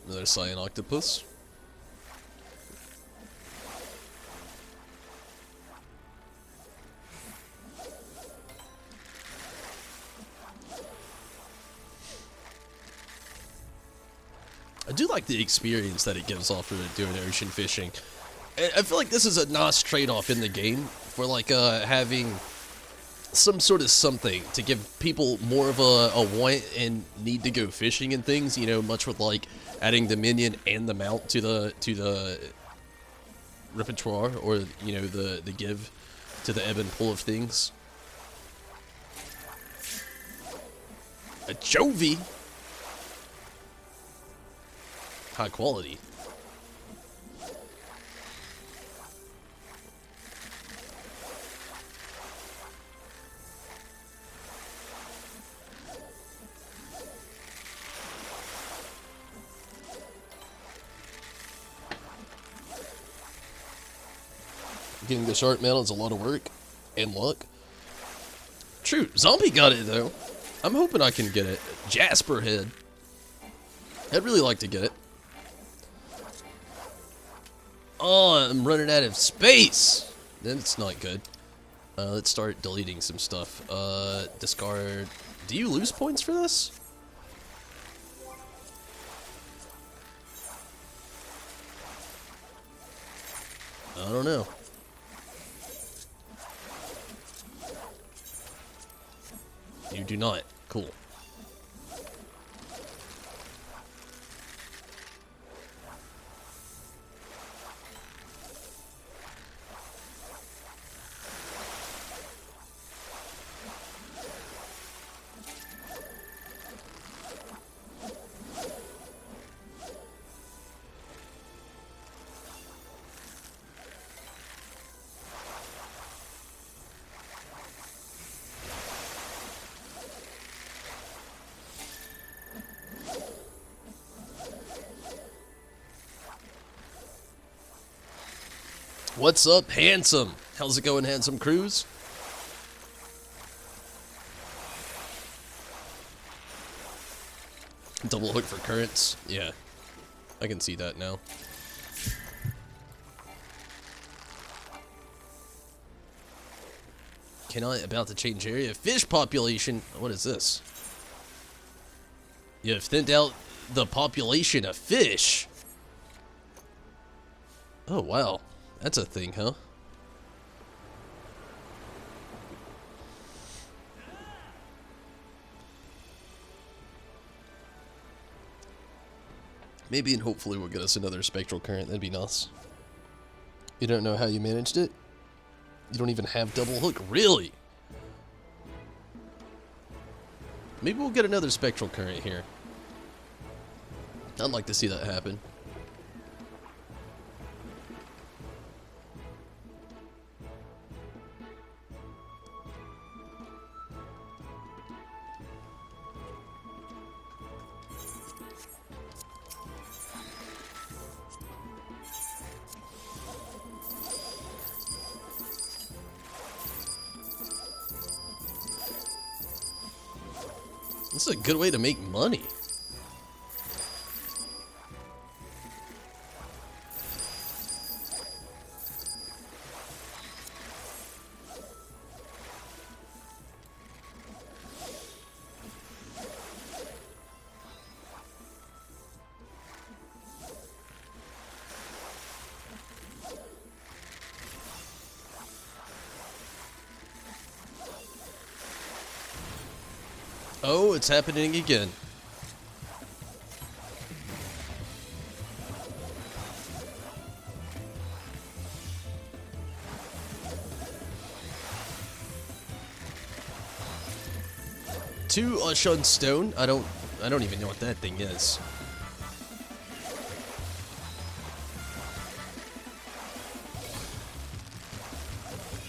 Speaker 1: Another Cyan Octopus. I do like the experience that it gives off of doing ocean fishing. I feel like this is a nice trade-off in the game for like having some sort of something to give people more of a want and need to go fishing and things, you know, much with like adding the minion and the mount to the repertoire, or you know, the give to the ebb and pull of things. A Jovi. High quality. getting the shark mount is a lot of work and luck. True, zombie got it though. I'm hoping I can get it. Jasper head. I'd really like to get it. Oh, I'm running out of space. That's not good. Let's start deleting some stuff. Discard. Do you lose points for this? I don't know. You do not. Cool. What's up, Handsome? How's it going, Handsome Cruz? Double hook for currents? Yeah, I can see that now. About to change area. Fish population. What is this? You have thinned out the population of fish. Oh, wow. That's a thing, huh? Maybe and hopefully we'll get us another spectral current. That'd be nice. You don't know how you managed it? You don't even have double hook? Really? Maybe we'll get another spectral current here. I'd like to see that happen. This is a good way to make money. Oh, it's happening again. Two Ushun Stone? I don't even know what that thing is.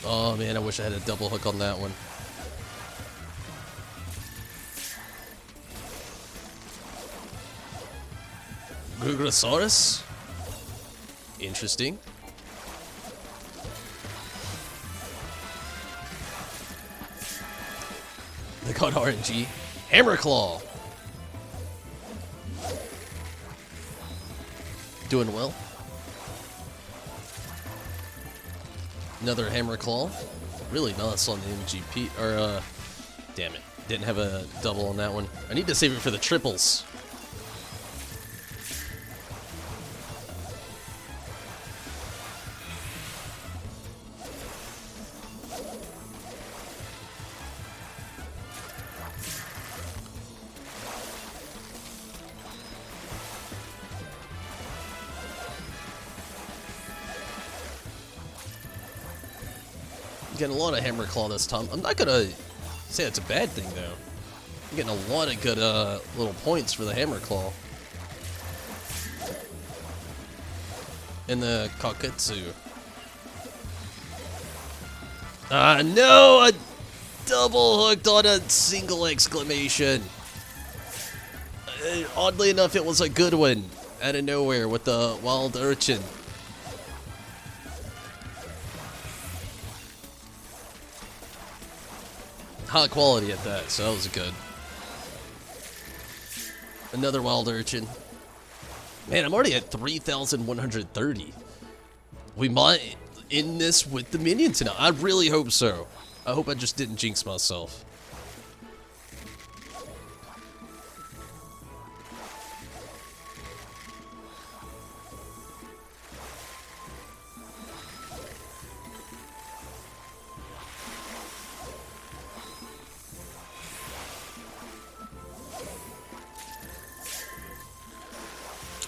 Speaker 1: Oh man, I wish I had a double hook on that one. Gugrosaurus? Interesting. They got RNG. Hammerclaw! Doing well. Another Hammerclaw. Really nice on the MGP. Or, damn it. Didn't have a double on that one. I need to save it for the triples. Getting a lot of Hammerclaw this time. I'm not gonna say it's a bad thing though. I'm getting a lot of good little points for the Hammerclaw. And the Kaketsu. No! I double hooked on a single exclamation. Oddly enough, it was a good one. Out of nowhere with the wild urchin. high quality at that, so that was good. Another wild urchin. Man, I'm already at 3,130. We might end this with the minion tonight. I really hope so. I hope I just didn't jinx myself.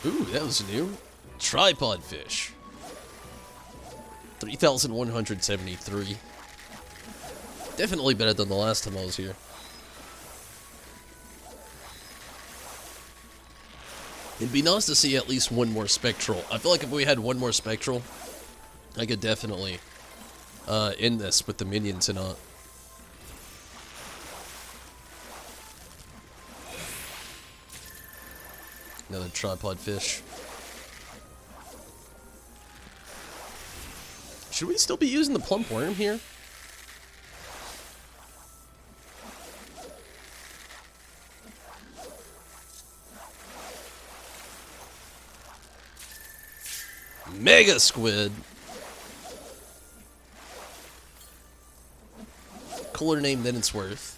Speaker 1: Ooh, that was new. Tripod fish. 3,173. Definitely better than the last time I was here. It'd be nice to see at least one more spectral. I feel like if we had one more spectral, I could definitely end this with the minion tonight. Another tripod fish. Should we still be using the plump worm here? Mega squid. Cooler name than it's worth.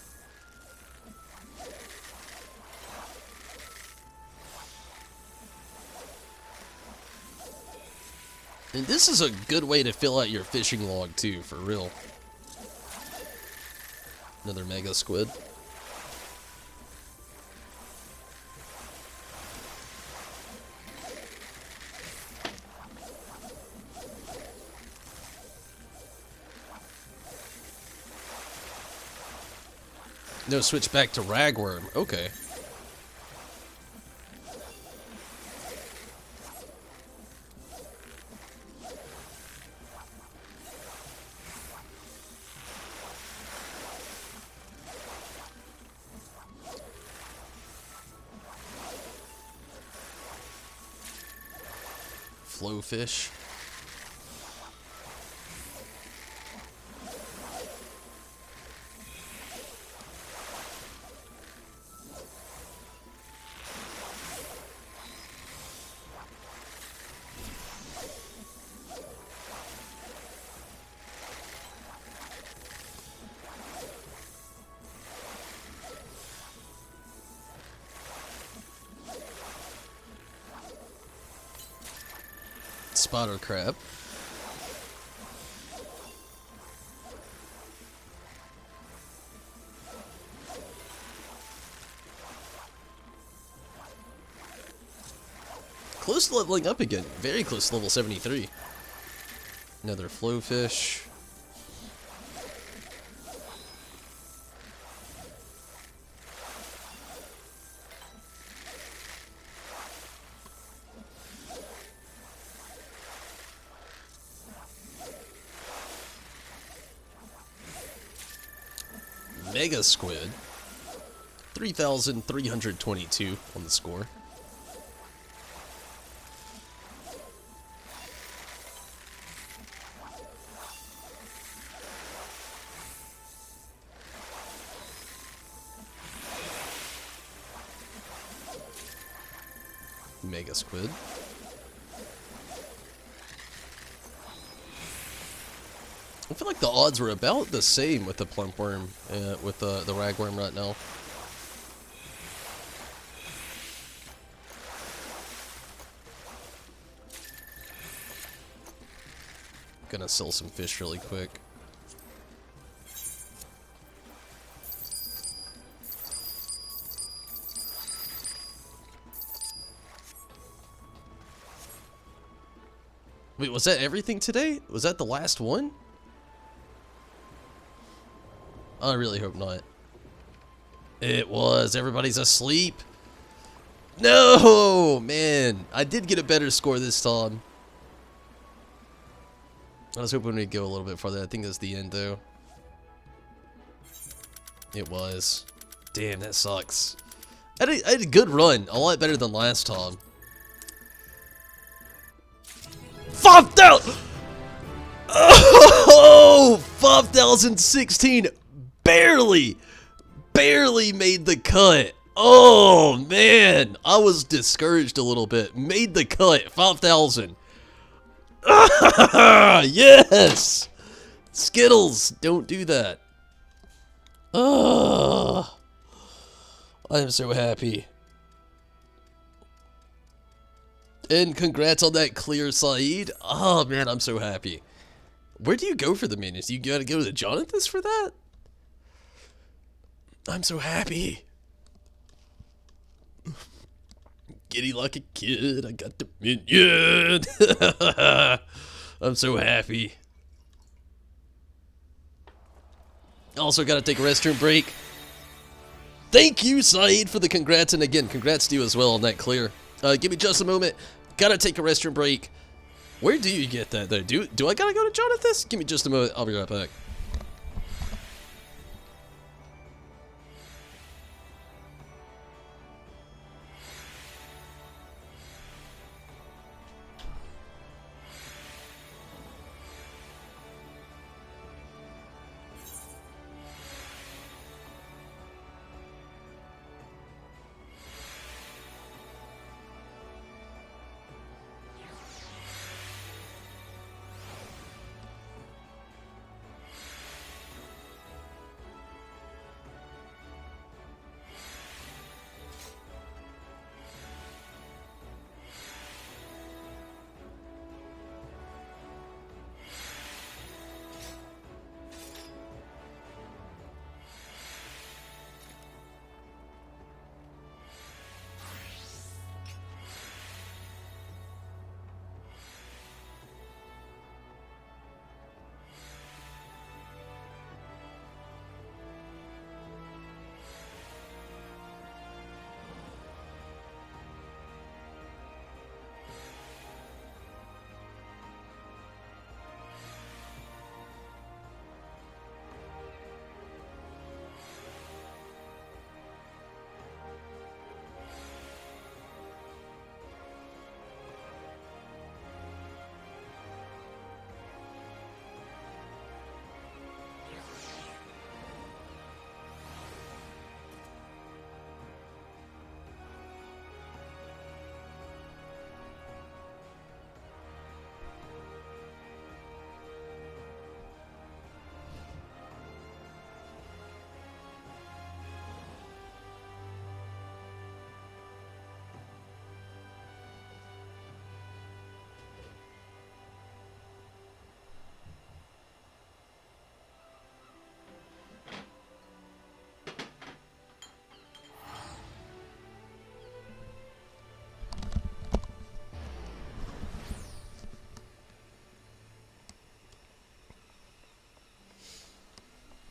Speaker 1: And this is a good way to fill out your fishing log too, for real. Another mega squid. No, switch back to ragworm. Okay. Flowfish. Spider crab. Close to leveling up again. Very close to level 73. Another flowfish. Mega squid. 3,322 on the score. Mega squid. I feel like the odds were about the same with the plump worm, with the ragworm right now. Gonna sell some fish really quick. Wait, was that everything today? Was that the last one? I really hope not. It was. Everybody's asleep. No, man. I did get a better score this time. I was hoping we'd go a little bit farther. I think that's the end, though. It was. Damn, that sucks. I had a good run. A lot better than last time. 5,000! Oh! 5,016! barely made the cut. Oh, man. I was discouraged a little bit. Made the cut. 5,000. Yes! Skittles, don't do that. I am so happy. And congrats on that clear, Saeed. Oh, man, I'm so happy. Where do you go for the minions? You gotta go to the Jonathan's for that? I'm so happy. Giddy like a kid, I got the minion. I'm so happy. Also gotta take a restroom break. Thank you, Saeed, for the congrats, and again, congrats to you as well on that clear. Give me just a moment. Gotta take a restroom break. Where do you get that, though? Do I gotta go to Jonathan's? Give me just a moment. I'll be right back.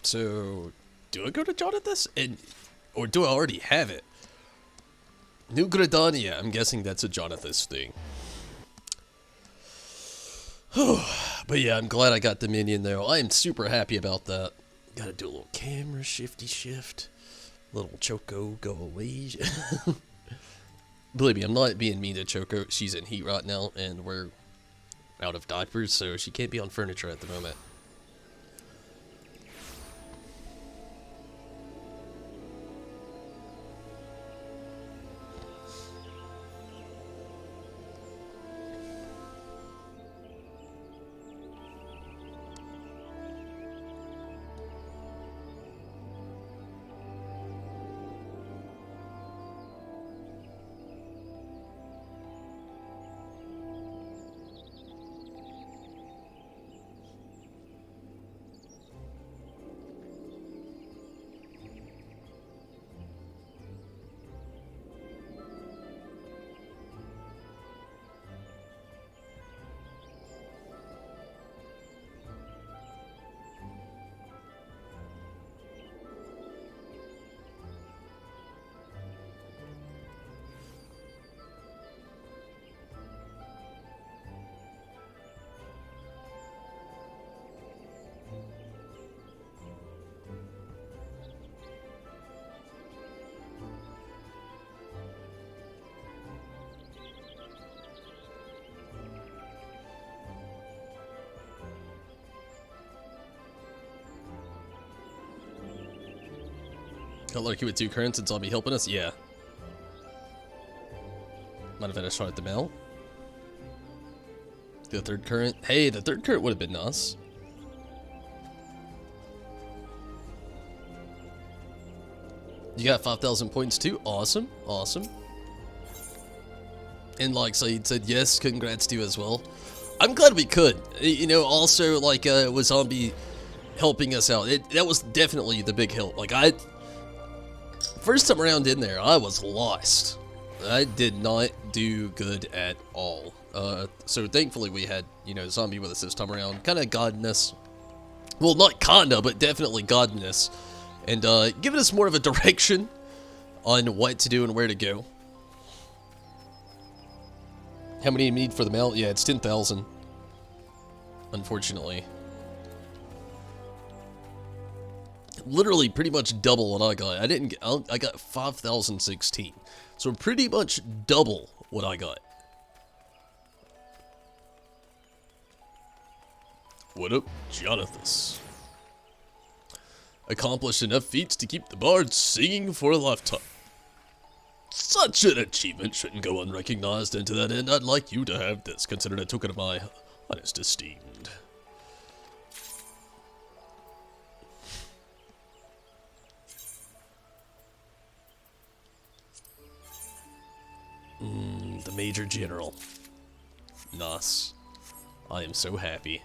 Speaker 1: So, do I go to Jonathan's? Or do I already have it? New Gridania, I'm guessing that's a Jonathan's thing. But yeah, I'm glad I got the minion though. I am super happy about that. Gotta do a little camera shifty shift. Little Choco, go away. Believe me, I'm not being mean to Choco. She's in heat right now, and we're out of diapers, so she can't be on furniture at the moment. Got lucky with 2 currents and zombie helping us? Yeah. Might have had a shot at the mail. The 3rd current. Hey, the 3rd current would have been nice. You got 5,000 points too? Awesome. Awesome. And like Saeed said, yes, congrats to you as well. I'm glad we could. You know, also, like, with Zombie helping us out. That was definitely the big help. Like, first time around in there, I was lost. I did not do good at all. So thankfully we had, you know, Zombie with us this time around. Kind of guiding us. Well, not kinda, but definitely guiding us. And giving us more of a direction on what to do and where to go. How many do you need for the mail? Yeah, it's 10,000. Unfortunately. Literally pretty much double what I got. I got 5,016. So pretty much double what I got. What up, Jonathan? Accomplished enough feats to keep the bard singing for a lifetime. Such an achievement shouldn't go unrecognized, and to that end, I'd like you to have this, considered a token of my highest esteemed. The Major General. Nice. I am so happy.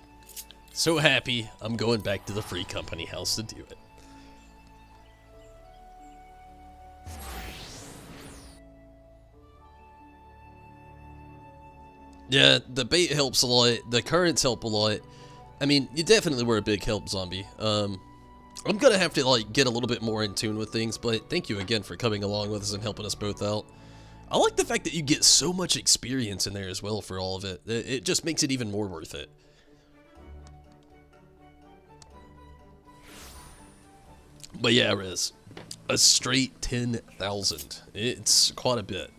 Speaker 1: So happy, I'm going back to the Free Company house to do it. Yeah, the bait helps a lot. The currents help a lot. I mean, you definitely were a big help, Zombie. I'm gonna have to, like, get a little bit more in tune with things, but thank you again for coming along with us and helping us both out. I like the fact that you get so much experience in there as well for all of it. It just makes it even more worth it. But yeah, Riz, a straight 10,000. It's quite a bit.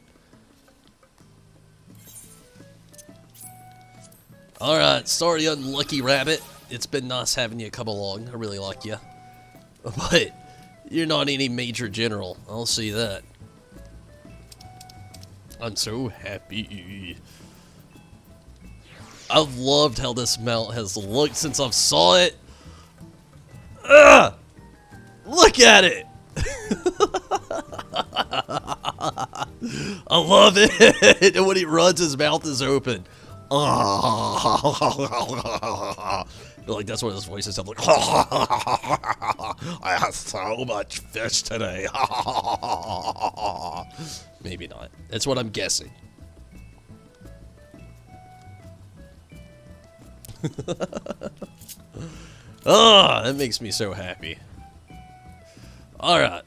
Speaker 1: Alright, sorry, unlucky rabbit. It's been nice having you come along. I really like you. But you're not any Major General. I'll see that. I'm so happy. I've loved how this mount has looked since I've saw it. Ugh! Look at it! I love it! And when he runs, his mouth is open. Like, that's what his voice is like. I have so much fish today. Maybe not. That's what I'm guessing. Oh, that makes me so happy. Alright.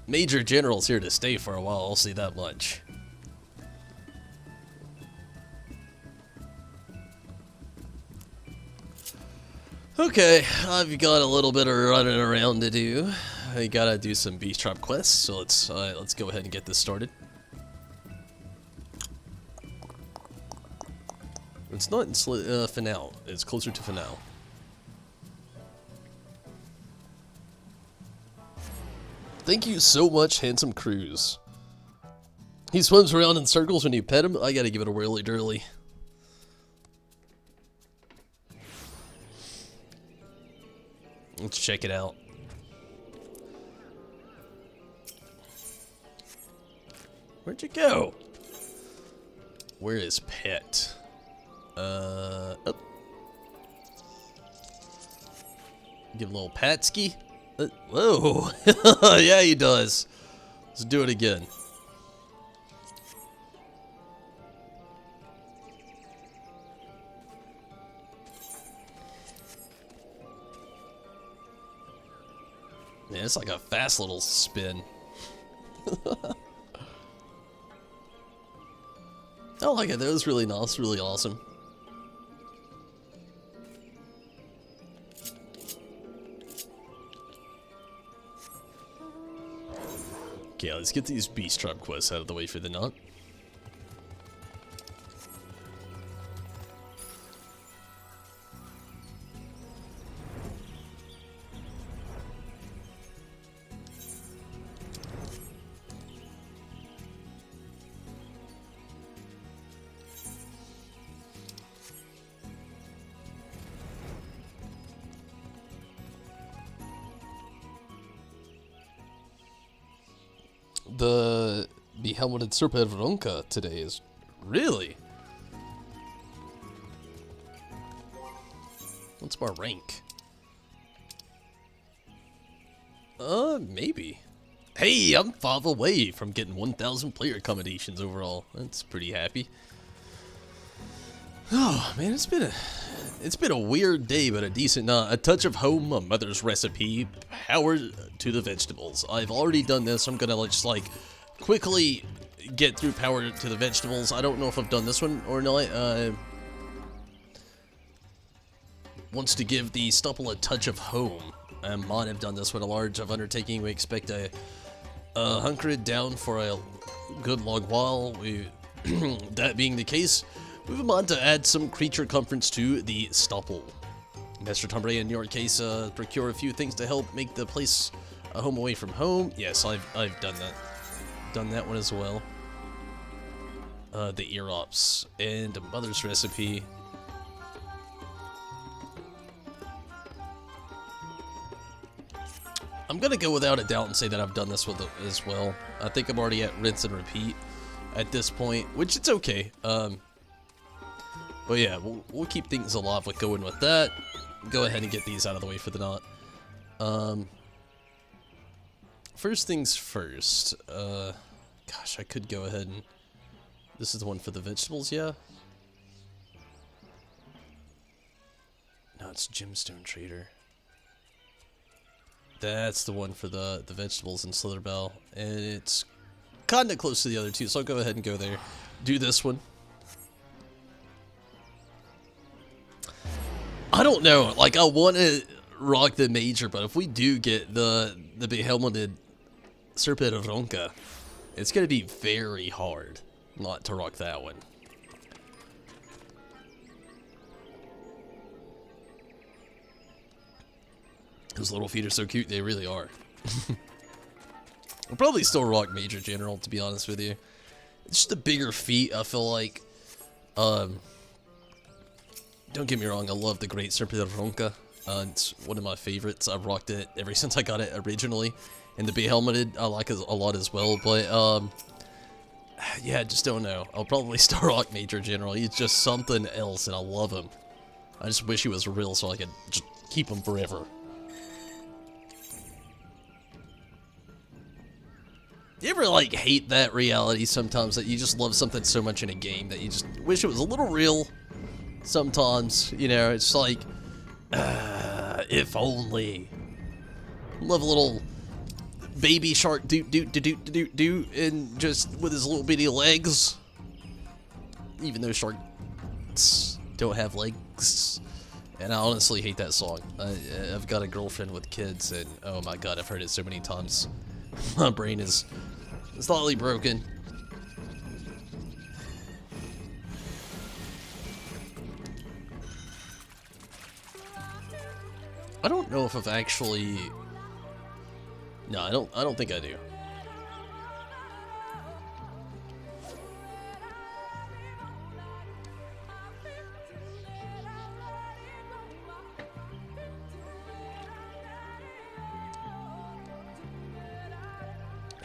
Speaker 1: Major General's here to stay for a while, I'll see that much. Okay, I've got a little bit of running around to do. I gotta do some beast trap quests, so let's go ahead and get this started. It's not in Finale, it's closer to Finale. Thank you so much, Handsome Cruz. He swims around in circles when you pet him. I gotta give it a whirly dirly. Let's check it out. Where'd you go? Where is Pet? Up. Give a little Patsky. Whoa. Yeah, he does. Let's do it again. Yeah, it's like a fast little spin. I like it. That was really nice, really awesome. Okay, let's get these beast trap quests out of the way for the night. The helmeted Serpevronka today is really. What's my rank? Maybe. Hey, I'm 5 away from getting 1,000 player accommodations overall. That's pretty happy. Oh man, it's been a weird day, but a decent. A touch of home, a mother's recipe, power to the vegetables. I've already done this. I'm gonna just like quickly get through power to the vegetables. I don't know if I've done this one or not. Wants to give the stubble a touch of home. I might have done this one. A large of undertaking. We expect a hunkered down for a good long while. That being the case, we move on to add some creature comforts to the stubble. Master Tombre, in your case, procure a few things to help make the place a home away from home. Yes, I've done that. Done that one as well. The ear ops and a mother's recipe. I'm gonna go without a doubt and say that I've done this with it as well. I think I'm already at rinse and repeat at this point, which it's okay. But yeah, we'll keep things alive with going with that. Go ahead and get these out of the way for the knot. First things first. Gosh, I could go ahead and. This is the one for the vegetables, yeah. No, it's Gemstone Trader. That's the one for the vegetables and Slitherbell, and it's kind of close to the other two, so I'll go ahead and go there. Do this one. I don't know, like I want to rock the major, but if we do get the big helmeted Serpevronka, it's gonna be very hard not to rock that one. Those little feet are so cute, they really are. I'll probably still rock Major General, to be honest with you. It's just a bigger feat, I feel like. Don't get me wrong, I love the Great Serpevronka. It's one of my favorites. I've rocked it ever since I got it originally. And the Be Helmeted, I like it a lot as well, but, yeah, I just don't know. I'll probably still rock Major General. He's just something else, and I love him. I just wish he was real so I could just keep him forever. You ever, like, hate that reality sometimes, that you just love something so much in a game that you just wish it was a little real sometimes? You know, it's like, if only. Love a little baby shark do and just with his little bitty legs. Even though sharks don't have legs. And I honestly hate that song. I've got a girlfriend with kids, and oh my god, I've heard it so many times. My brain is slightly broken. I don't know if I've actually. No, I don't think I do.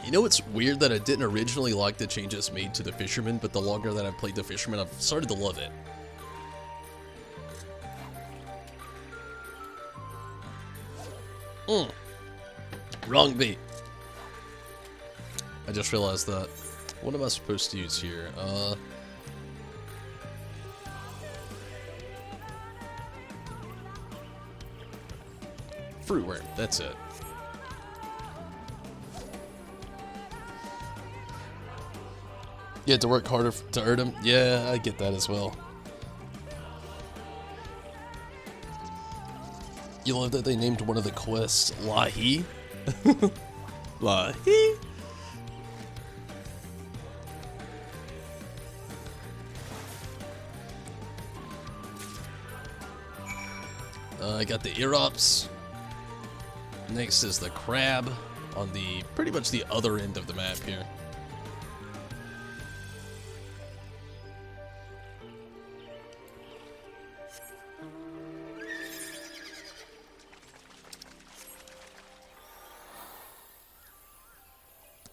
Speaker 1: You know, it's weird that I didn't originally like the changes made to the Fisherman, but the longer that I've played the Fisherman, I've started to love it. Wrong beat. I just realized that. What am I supposed to use here? Fruit worm, that's it. You had to work harder to earn them? Yeah, I get that as well. You love that they named one of the quests Lahi? Lahi? I got the Erops. Next is the crab on the pretty much the other end of the map here.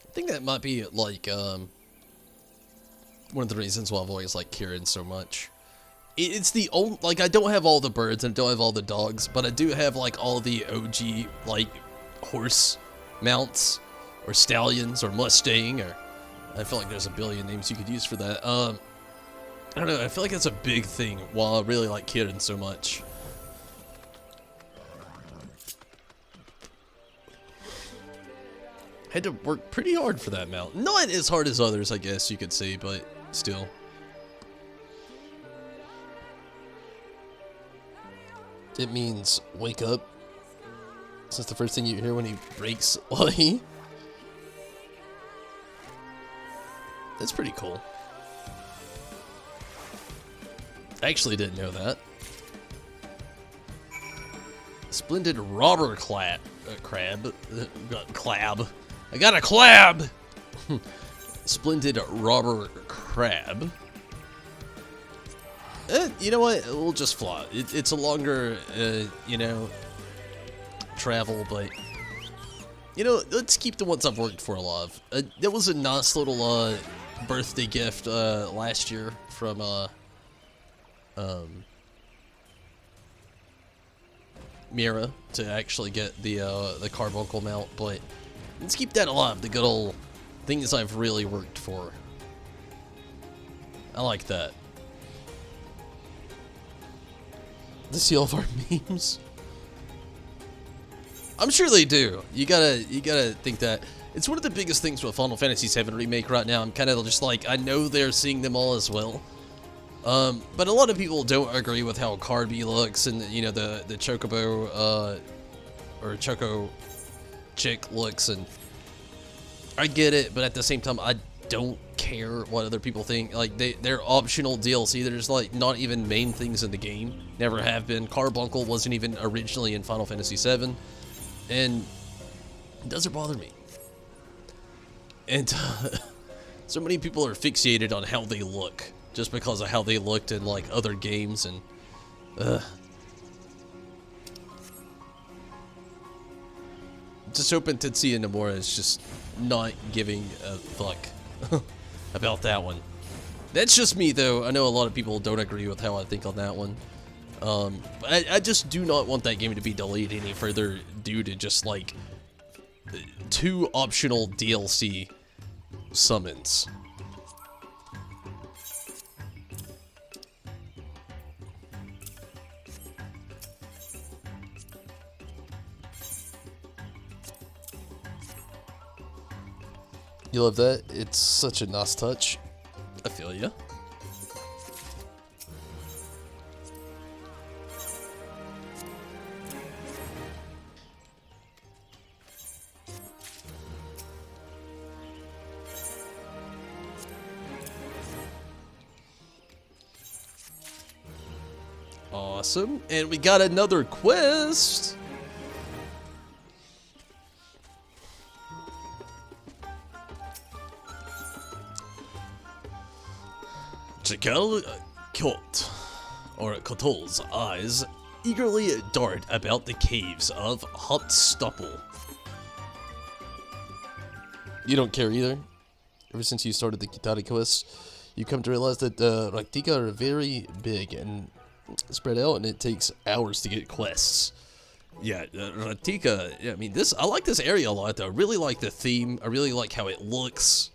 Speaker 1: I think that might be like one of the reasons why I've always liked Kieran so much. It's the only, like, I don't have all the birds and I don't have all the dogs, but I do have, like, all the OG, like, horse mounts, or stallions, or Mustang, or, I feel like there's a billion names you could use for that. I don't know, I feel like that's a big thing, while I really like Kieran so much. Had to work pretty hard for that mount. Not as hard as others, I guess you could say, but still. It means wake up. That's the first thing you hear when he breaks Why? That's pretty cool. I actually didn't know that. Splendid robber crab. Clab. I got a clab! Splendid robber crab. You know what? We'll just fly. It's a longer, you know, travel, but, you know, let's keep the ones I've worked for alive. That was a nice little, birthday gift, last year from, Mira to actually get the carbuncle mount, but let's keep that alive, the good old things I've really worked for. I like that. To see all of our memes? I'm sure they do. You gotta think that. It's one of the biggest things with Final Fantasy VII Remake right now. I'm kind of just like, I know they're seeing them all as well. But a lot of people don't agree with how Carby looks and, you know, the Chocobo, or Choco chick looks, and I get it, but at the same time, I don't care what other people think. Like, they're optional DLC. There's, like, not even main things in the game. Never have been. Carbuncle wasn't even originally in Final Fantasy VII, and it doesn't bother me. And so many people are fixated on how they look, just because of how they looked in, like, other games, and, just hoping Tetsuya Nomura is just not giving a fuck about that one. That's just me, though. I know a lot of people don't agree with how I think on that one. I just do not want that game to be delayed any further due to just, like, 2 optional DLC summons. You love that? It's such a nice touch. I feel ya. Awesome. And we got another quest. Jakel Kot, or Kotol's eyes eagerly dart about the caves of Hotstopple. You don't care either? Ever since you started the Kitari quest, you come to realize that Raktika are very big and spread out, and it takes hours to get quests. Yeah, Raktika, I mean, I like this area a lot, though. I really like the theme. I really like how it looks.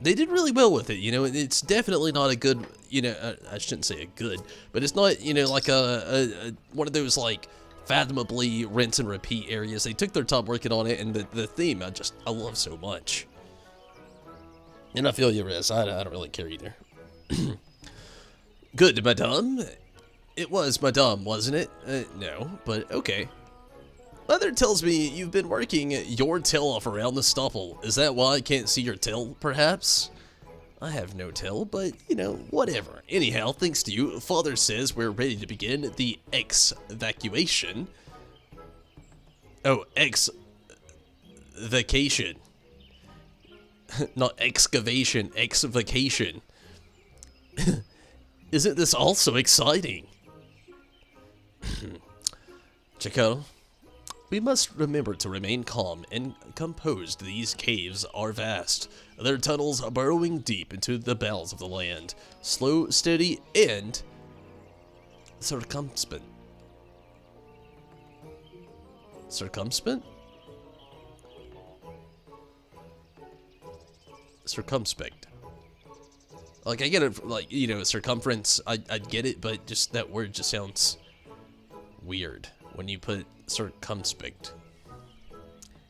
Speaker 1: They did really well with it, you know. It's definitely not a good, you know, I shouldn't say a good, but it's not, you know, like one of those, like, fathomably rinse and repeat areas. They took their time working on it, and the theme, I love so much. And I feel you, Riz. I don't really care either. Good, madame. It was madame, wasn't it? No, but okay. Mother tells me you've been working your tail off around the stopple. Is that why I can't see your tail, perhaps? I have no tail, but, you know, whatever. Anyhow, thanks to you, Father says we're ready to begin the evacuation. Oh, vacation. Not excavation, vacation. Isn't this all so exciting? Chico, we must remember to remain calm and composed. These caves are vast. their tunnels burrowing deep into the bowels of the land, slow, steady, and circumspect. Circumspect? Circumspect. Like, I get it, like, you know, circumference, I get it, but just that word just sounds weird when you put circumspect.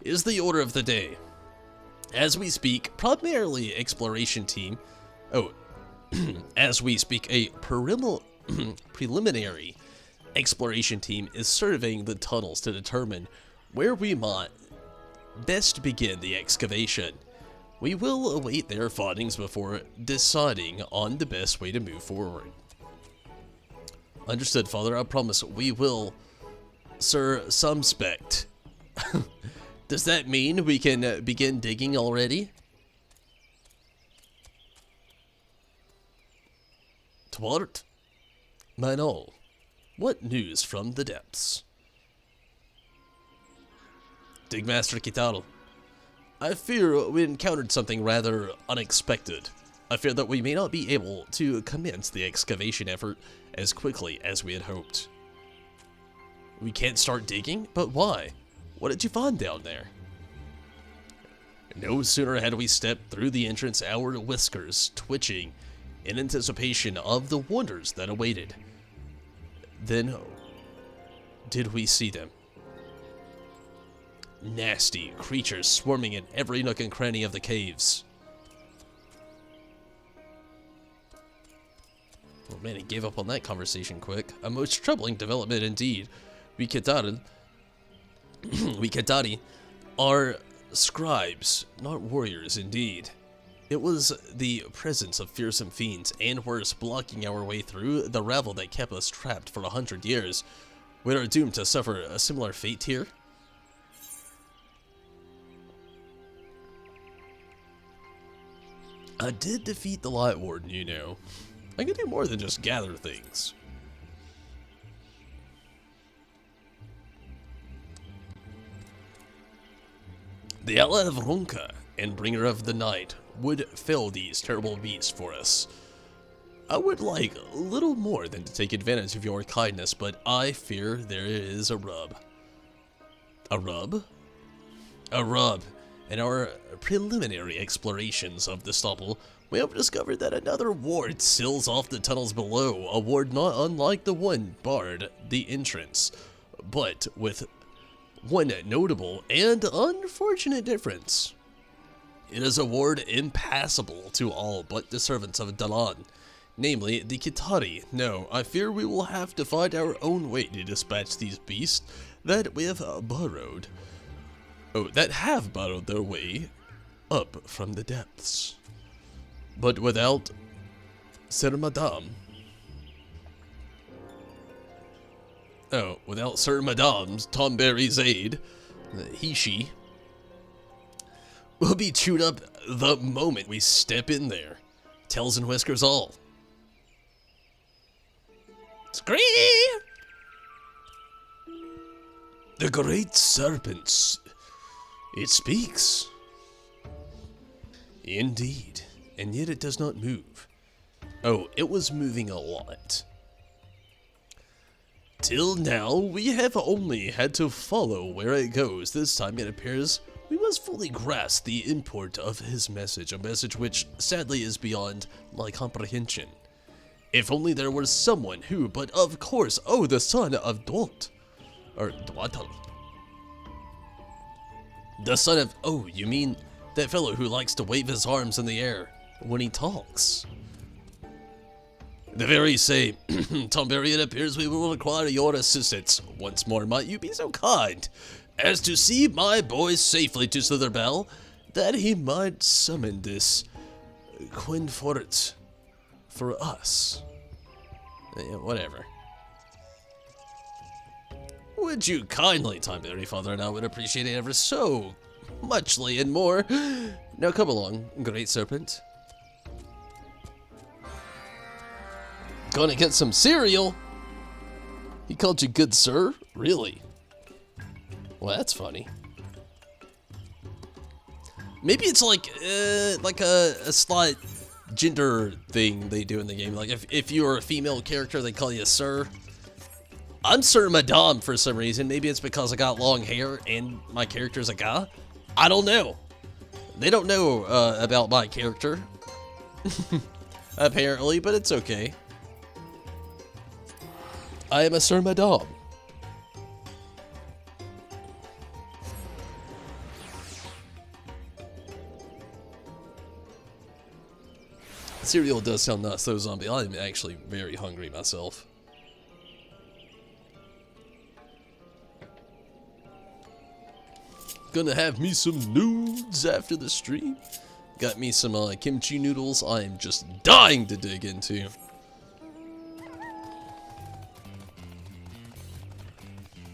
Speaker 1: Is the order of the day. As we speak, primarily exploration team. Oh, as we speak, a preliminary exploration team is surveying the tunnels to determine where we might best begin the excavation. We will await their findings before deciding on the best way to move forward. Understood, Father. I promise we will, circumspect. Does that mean we can begin digging already? Twart? Manol, what news from the depths? Digmaster Kitaro. I fear we encountered something rather unexpected. I fear that we may not be able to commence the excavation effort as quickly as we had hoped. We can't start digging? But why? What did you find down there? No sooner had we stepped through the entrance, our whiskers twitching in anticipation of the wonders that awaited. Then, did we see them? Nasty creatures swarming in every nook and cranny of the caves. Oh man, he gave up on that conversation quick. A most troubling development indeed. We Kitari are scribes, not warriors indeed. It was the presence of fearsome fiends and worse blocking our way through the rabble that kept us trapped for 100 years. We are doomed to suffer a similar fate here. I did defeat the Light Warden, you know. I can do more than just gather things. The Ella of Ronka and Bringer of the Night would fell these terrible beasts for us. I would like little more than to take advantage of your kindness, but I fear there is a rub. A rub? A rub. In our preliminary explorations of the stubble, we have discovered that another ward seals off the tunnels below, a ward not unlike the one barred the entrance, but with one notable and unfortunate difference. It is a ward impassable to all but the servants of Dalan, namely the Kitari. No, I fear we will have to find our own way to dispatch these beasts that we have burrowed. Oh, that have burrowed their way up from the depths. But without Sir Madame. Oh, without Sir Madame's Tomberry's aid, she will be chewed up the moment we step in there. Tails and whiskers all. Scream! The great serpents. It speaks. Indeed. And yet it does not move. Oh, it was moving a lot. Till now, we have only had to follow where it goes. This time it appears we must fully grasp the import of his message, a message which, sadly, is beyond my comprehension. If only there was someone who, but of course, oh, the son of Dwalt. Or Dwatal. The son of, oh, you mean that fellow who likes to wave his arms in the air when he talks? The very same. Tomberry, it appears we will require your assistance. Once more, might you be so kind as to see my boy safely to Slitherbell, that he might summon this Quinfort for us. Yeah, whatever. Would you kindly, Tomberry, Father, and I would appreciate it ever so muchly and more. Now come along, great serpent. Gonna get some cereal? He called you good sir? Really? Well, that's funny. Maybe it's like a slight gender thing they do in the game. Like if you're a female character, they call you Sir. I'm Sir Madame for some reason. Maybe it's because I got long hair and my character's a guy. I don't know. They don't know about my character. Apparently, but it's okay. I am a Sir Madame. Cereal does sound nuts, though, zombie. I'm actually very hungry myself. Gonna have me some nudes after the stream. Got me some kimchi noodles I am just dying to dig into.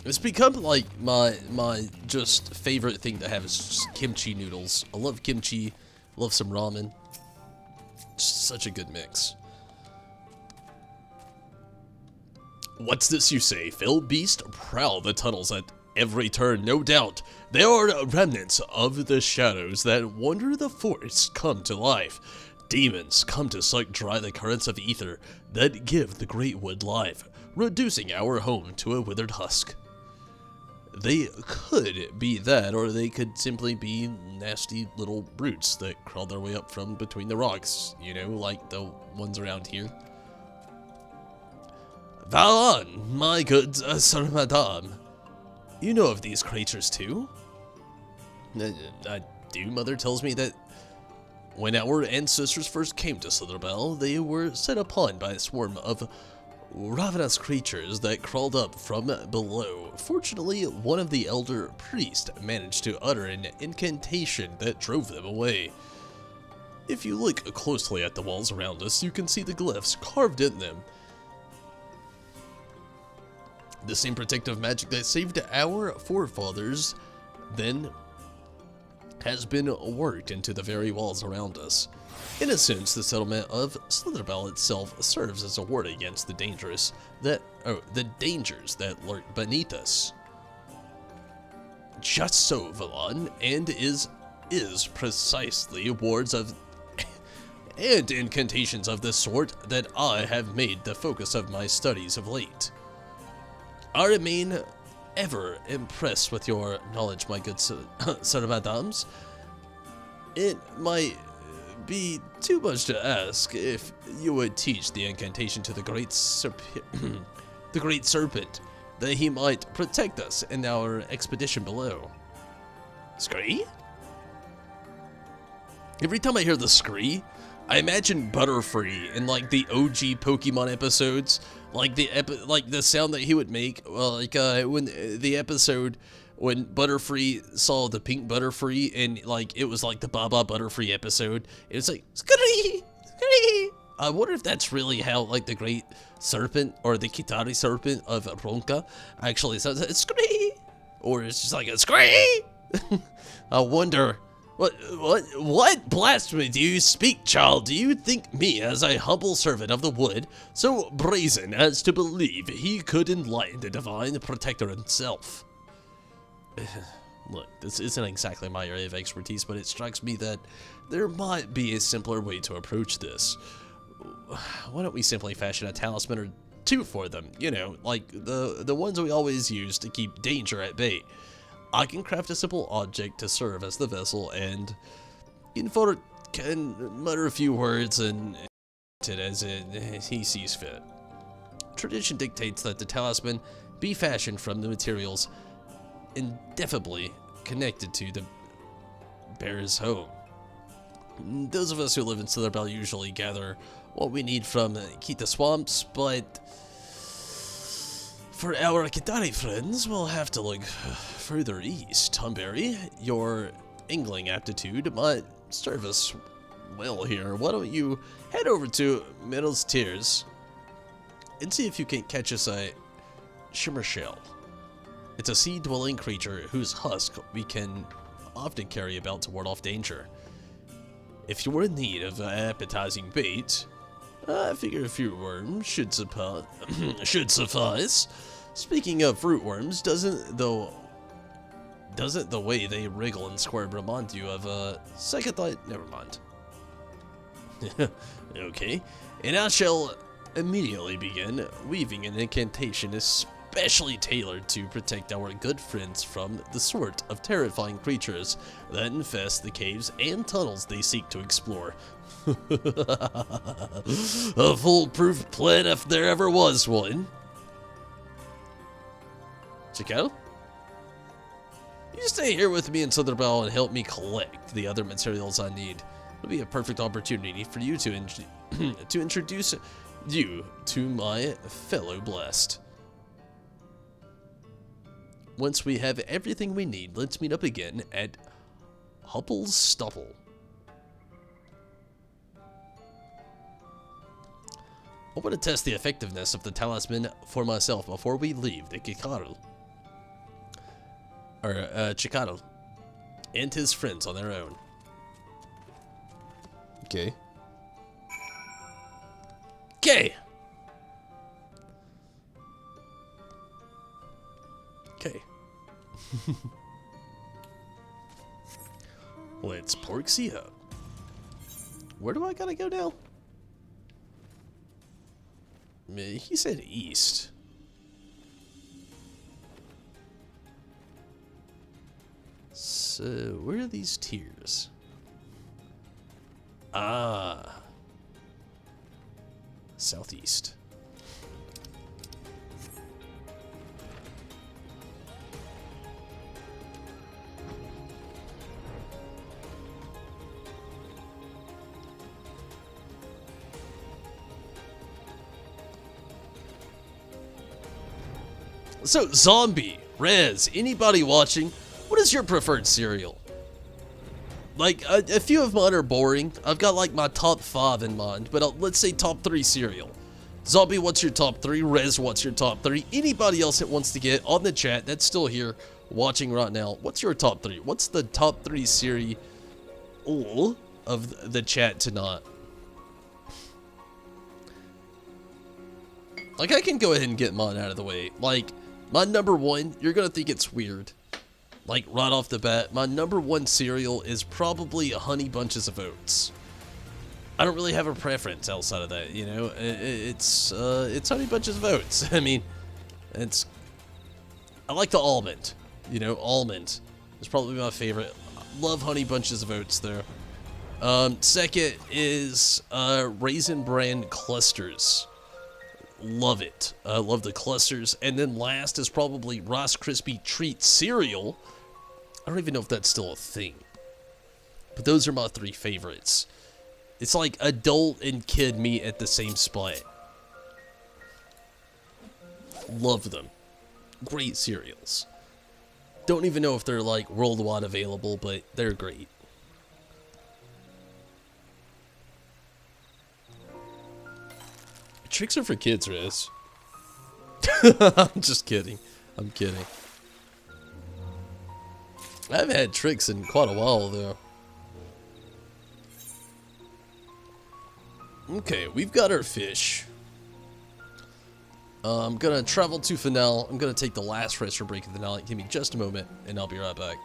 Speaker 1: It's become like my just favorite thing to have is just kimchi noodles. I love kimchi, love some ramen. Just such a good mix. What's this you say? Fell beast prowl the tunnels at every turn, no doubt. They are remnants of the shadows that wander the forests come to life. Demons come to suck dry the currents of ether that give the great wood life, reducing our home to a withered husk. They could be that, or they could simply be nasty little brutes that crawl their way up from between the rocks, you know, like the ones around here. Valon, my good Sir Madame. You know of these creatures too? I do. Mother tells me that when our ancestors first came to Slitherbell, they were set upon by a swarm of ravenous creatures that crawled up from below. Fortunately, one of the elder priests managed to utter an incantation that drove them away. If you look closely at the walls around us, you can see the glyphs carved in them. The same protective magic that saved our forefathers then has been worked into the very walls around us. In a sense, the settlement of Slitherbell itself serves as a ward against the dangers that lurk beneath us. Just so, Valon, and is precisely wards of and incantations of this sort that I have made the focus of my studies of late. I remain ever impressed with your knowledge, my good Sir Madames. It might be too much to ask if you would teach the incantation to the great serpent, that he might protect us in our expedition below. Scree? Every time I hear the Scree, I imagine Butterfree in like the OG Pokemon episodes, like the sound that he would make, when the episode when Butterfree saw the pink Butterfree, and like it was like the Baba Butterfree episode. It was like Scree, Scree. I wonder if that's really how like the great serpent or the Kitari serpent of Ronka actually sounds like Scree, or it's just like a Scree. I wonder. What blasphemy do you speak, child? Do you think me, as a humble servant of the wood, so brazen as to believe he could enlighten the divine protector himself? Look, this isn't exactly my area of expertise, but it strikes me that there might be a simpler way to approach this. Why don't we simply fashion a talisman or two for them? You know, like the ones we always use to keep danger at bay. I can craft a simple object to serve as the vessel, and Infort can mutter a few words and it as he sees fit. Tradition dictates that the talisman be fashioned from the materials indelibly connected to the bearer's home. Those of us who live in Slitherbell usually gather what we need from Kita swamps, but for our Kitari friends, we'll have to look further east. Humberry, your angling aptitude might serve us well here. Why don't you head over to Middle's Tears and see if you can catch us a shimmer shell. It's a sea-dwelling creature whose husk we can often carry about to ward off danger. If you're in need of appetizing bait, I figure a few worms should suffice. Speaking of fruit worms, doesn't Doesn't the way they wriggle and squirm remind you of a second thought? Never mind. Okay, and I shall immediately begin weaving an incantation especially tailored to protect our good friends from the sort of terrifying creatures that infest the caves and tunnels they seek to explore. A foolproof plan if there ever was one. Chico? You stay here with me in Southern Bell and help me collect the other materials I need. It'll be a perfect opportunity for you to to introduce you to my fellow blessed. Once we have everything we need, let's meet up again at Hupple's Stubble. I want to test the effectiveness of the talisman for myself before we leave the Chikaro and his friends on their own. Okay. Okay. Okay. Let's Porksy up. Where do I gotta go now? He said east. So, where are these tiers? Ah. Southeast. So, Zombie, Rez, anybody watching, what is your preferred cereal? Like, a few of mine are boring. I've got, like, my top 5 in mind, but let's say top 3 cereal. Zombie, what's your top 3? Rez, what's your top 3? Anybody else that wants to get on the chat that's still here watching right now, what's your top 3? What's the top 3 cereal of the chat tonight? Like, I can go ahead and get mine out of the way. Like, my number 1, you're gonna think it's weird. Like, right off the bat, my number 1 cereal is probably Honey Bunches of Oats. I don't really have a preference outside of that, you know? It's Honey Bunches of Oats. I mean, I like the almond. You know, almond is probably my favorite. Love Honey Bunches of Oats, though. Second is Raisin Bran Clusters. Love it. Love the clusters. And then last is probably Rice Krispie Treat cereal. I don't even know if that's still a thing. But those are my 3 favorites. It's like adult and kid meat at the same spot. Love them. Great cereals. Don't even know if they're like worldwide available, but they're great. Tricks are for kids, Riz. I'm just kidding. I'm kidding. I haven't had tricks in quite a while, though. Okay, we've got our fish. I'm gonna travel to Finale. I'm gonna take the last rest break of the night. Give me just a moment, and I'll be right back.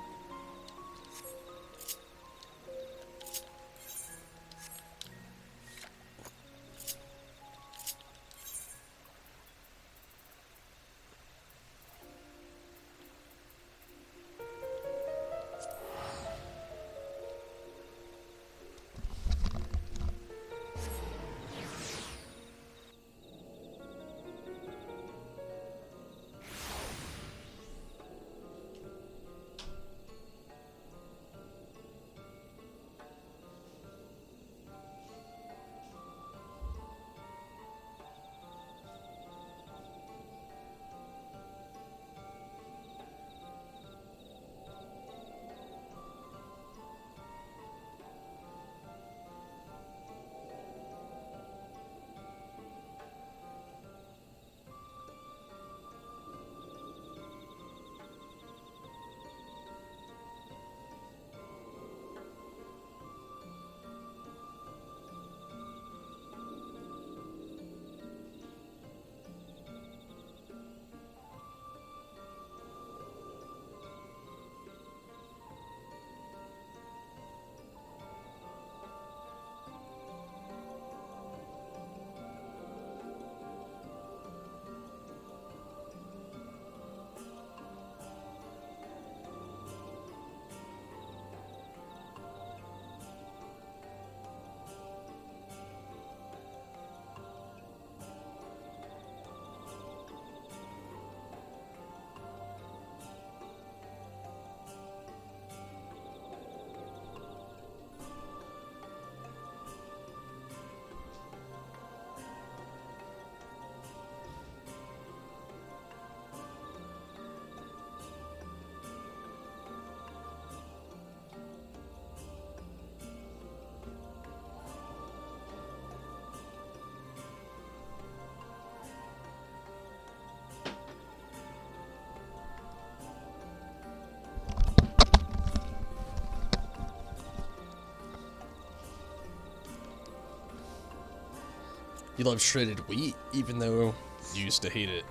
Speaker 1: You love shredded wheat, even though you used to hate it.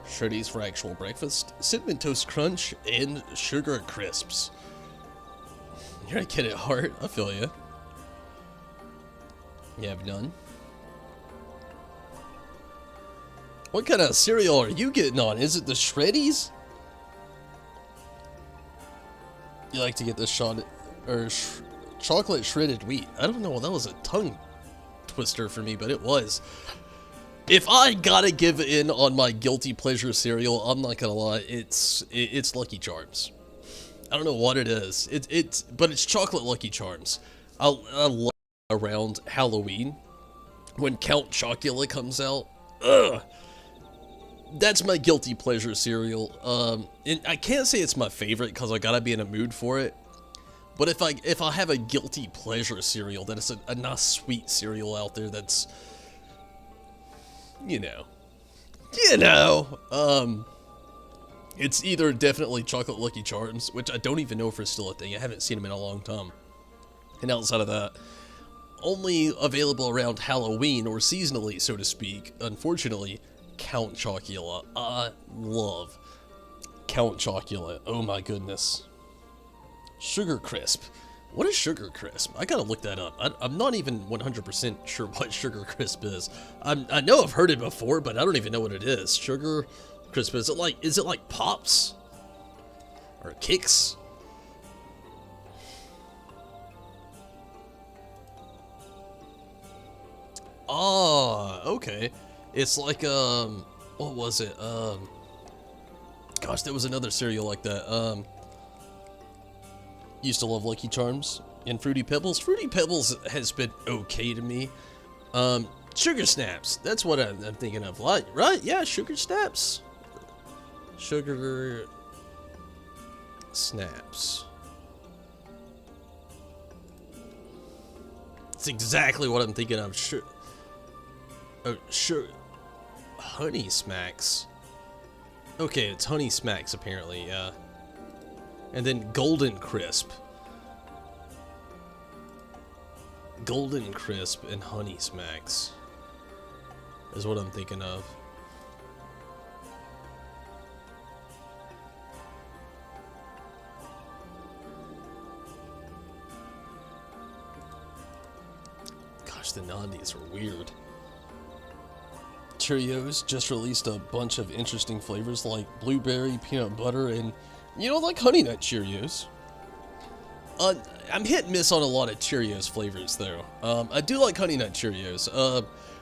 Speaker 1: Shreddies for actual breakfast, Cinnamon Toast Crunch, and Sugar Crisps. You're a kid at heart, I feel ya. You have none? What kind of cereal are you getting on? Is it the Shreddies? You like to get this shot, or chocolate shredded wheat. I don't know, that was a tongue twister for me, but it was. If I gotta give in on my guilty pleasure cereal, I'm not gonna lie, it's Lucky Charms. I don't know what it is. But it's chocolate Lucky Charms. I love around Halloween when Count Chocula comes out. Ugh. That's my guilty pleasure cereal. And I can't say it's my favorite because I gotta be in a mood for it. But if I have a guilty pleasure cereal, that is a nice sweet cereal out there that's, you know, it's either definitely chocolate Lucky Charms, which I don't even know if they're still a thing. I haven't seen them in a long time. And outside of that, only available around Halloween or seasonally, so to speak, unfortunately, Count Chocula. I love Count Chocula. Oh my goodness. Sugar Crisp. What is Sugar Crisp? I gotta look that up. I'm not even 100% sure what Sugar Crisp is. I know I've heard it before, but I don't even know what it is. Sugar Crisp. Is it like Pops? Or Kicks? Oh, okay. It's like, what was it? Gosh, there was another cereal like that. Used to love Lucky Charms and Fruity Pebbles. Fruity Pebbles has been okay to me. Sugar Snaps. That's what I'm thinking of. Right? Yeah, Sugar Snaps. Sugar Snaps. It's exactly what I'm thinking of. Sure. Honey Smacks. Okay, it's Honey Smacks apparently, yeah. And then Golden Crisp. Golden Crisp and Honey Smacks is what I'm thinking of. Gosh, the 90s are weird. Cheerios just released a bunch of interesting flavors like blueberry, peanut butter, and, you know, like Honey Nut Cheerios. I'm hit and miss on a lot of Cheerios flavors, though. I do like Honey Nut Cheerios.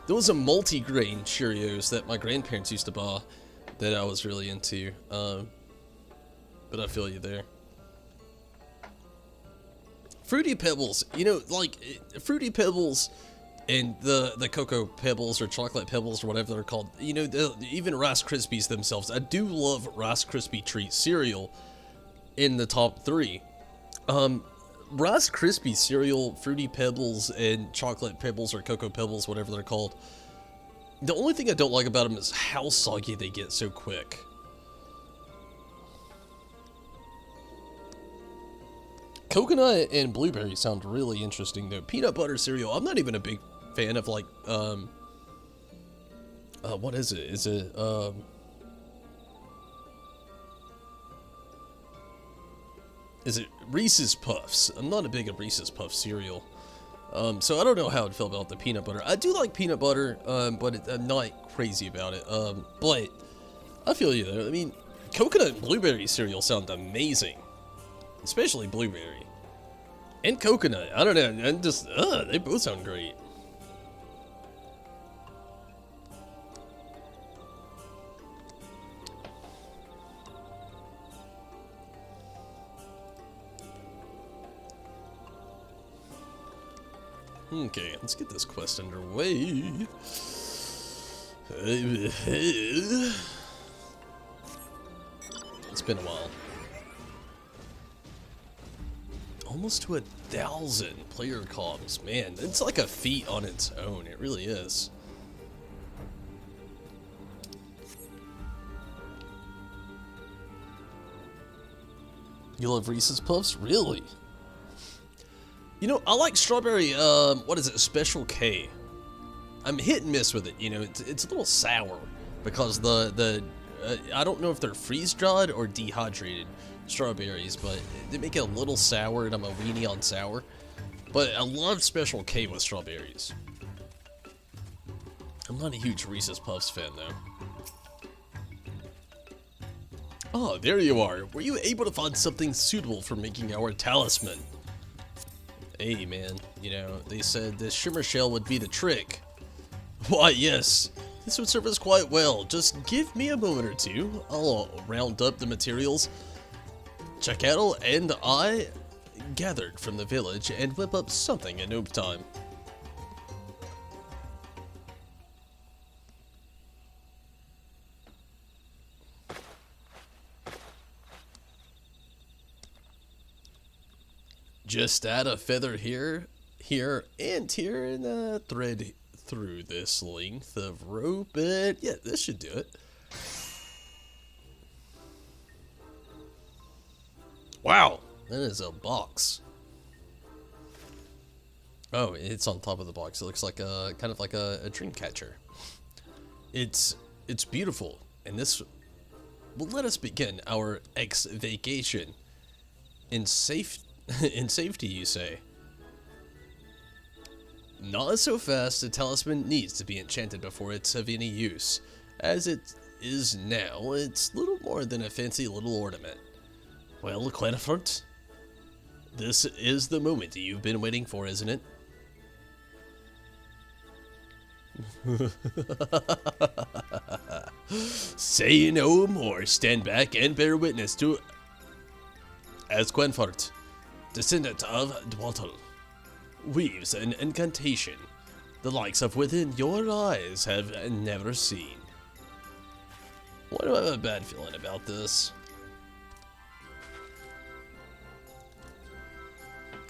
Speaker 1: There was a multi-grain Cheerios that my grandparents used to buy that I was really into. But I feel you there. Fruity Pebbles, you know, like, Fruity Pebbles and the Cocoa Pebbles or Chocolate Pebbles or whatever they're called, you know, even Rice Krispies themselves. I do love Rice Krispie Treat cereal in the top 3. Rice Krispie cereal, Fruity Pebbles, and Chocolate Pebbles or Cocoa Pebbles, whatever they're called. The only thing I don't like about them is how soggy they get so quick. Coconut and blueberry sound really interesting though. Peanut butter cereal, I'm not even a big fan of, like, what is it? Is it, is it Reese's Puffs? I'm not a big Reese's Puff cereal. So I don't know how I'd feel about the peanut butter. I do like peanut butter, but I'm not crazy about it. But I feel you there. I mean, coconut and blueberry cereal sound amazing. Especially blueberry. And coconut. I don't know. And just, they both sound great. Okay, let's get this quest underway. It's been a while. Almost to 1,000 player comms. Man, it's like a feat on its own. It really is. You love Reese's Puffs? Really? You know, I like strawberry, what is it, Special K. I'm hit and miss with it. You know, it's a little sour because I don't know if they're freeze-dried or dehydrated strawberries, but they make it a little sour, and I'm a weenie on sour. But I love Special K with strawberries. I'm not a huge Reese's Puffs fan, though. Oh, there you are. Were you able to find something suitable for making our talisman? Hey, man. You know, they said the shimmer shell would be the trick. Why, yes. This would serve us quite well. Just give me a moment or two. I'll round up the materials. Jackal and I gathered from the village and whip up something in no time. Just add a feather here, and here, and a thread through this length of rope, and yeah, this should do it. Wow, that is a box. Oh, it's on top of the box. It looks like a kind of like a dream catcher. It's beautiful, and this will let us begin our vacation in safety, you say? Not so fast. The talisman needs to be enchanted before it's of any use. As it is now, it's little more than a fancy little ornament. Well, Quenfort, this is the moment you've been waiting for, isn't it? Say no more. Stand back and bear witness to... As Quenfort, descendant of Dwattel, weaves an incantation the likes of within your eyes have never seen. Why do I have a bad feeling about this?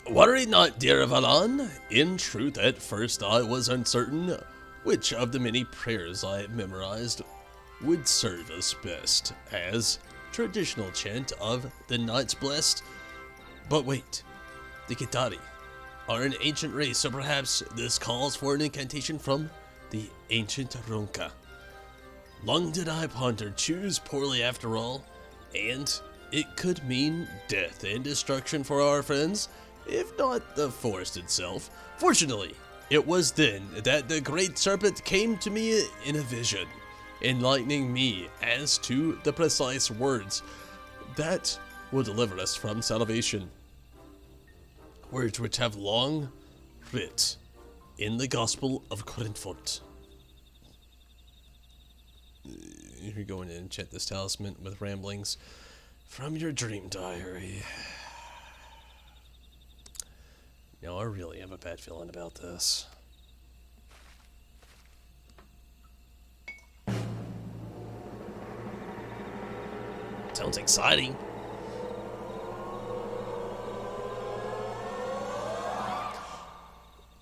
Speaker 1: Worry not, dear Valan. In truth, at first I was uncertain which of the many prayers I memorized would serve us best as traditional chant of the Knights Blessed. But wait, the Kitari are an ancient race, so perhaps this calls for an incantation from the ancient Ronka. Long did I ponder, choose poorly after all, and it could mean death and destruction for our friends, if not the forest itself. Fortunately, it was then that the great serpent came to me in a vision, enlightening me as to the precise words that will deliver us from salvation. Words which have long writ in the Gospel of Quenfort. You're going to enchant this talisman with ramblings from your dream diary. Now I really have a bad feeling about this. Sounds exciting.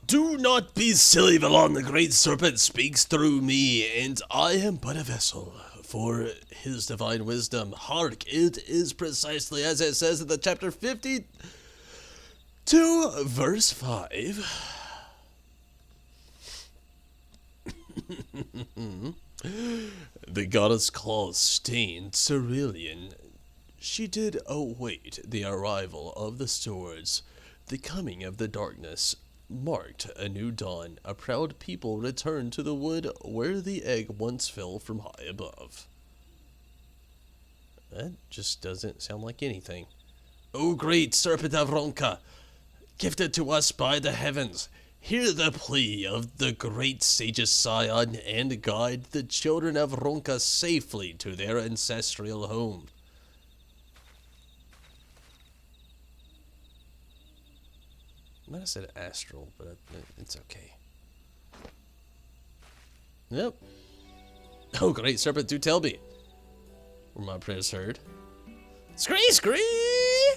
Speaker 1: Do not be silly, Valan. The great serpent speaks through me, and I am but a vessel for his divine wisdom. Hark, it is precisely as it says in the chapter 52, verse 5. The goddess claws stained cerulean. She did await the arrival of the swords. The coming of the darkness marked a new dawn. A proud people returned to the wood where the egg once fell from high above. That just doesn't sound like anything. O great serpent of Ronka, gifted to us by the heavens, hear the plea of the great sage's scion and guide the children of Ronka safely to their ancestral home. I might have said astral, but it's okay. Yep. Oh, great serpent, do tell me. Were my prayers heard? Scree, scree!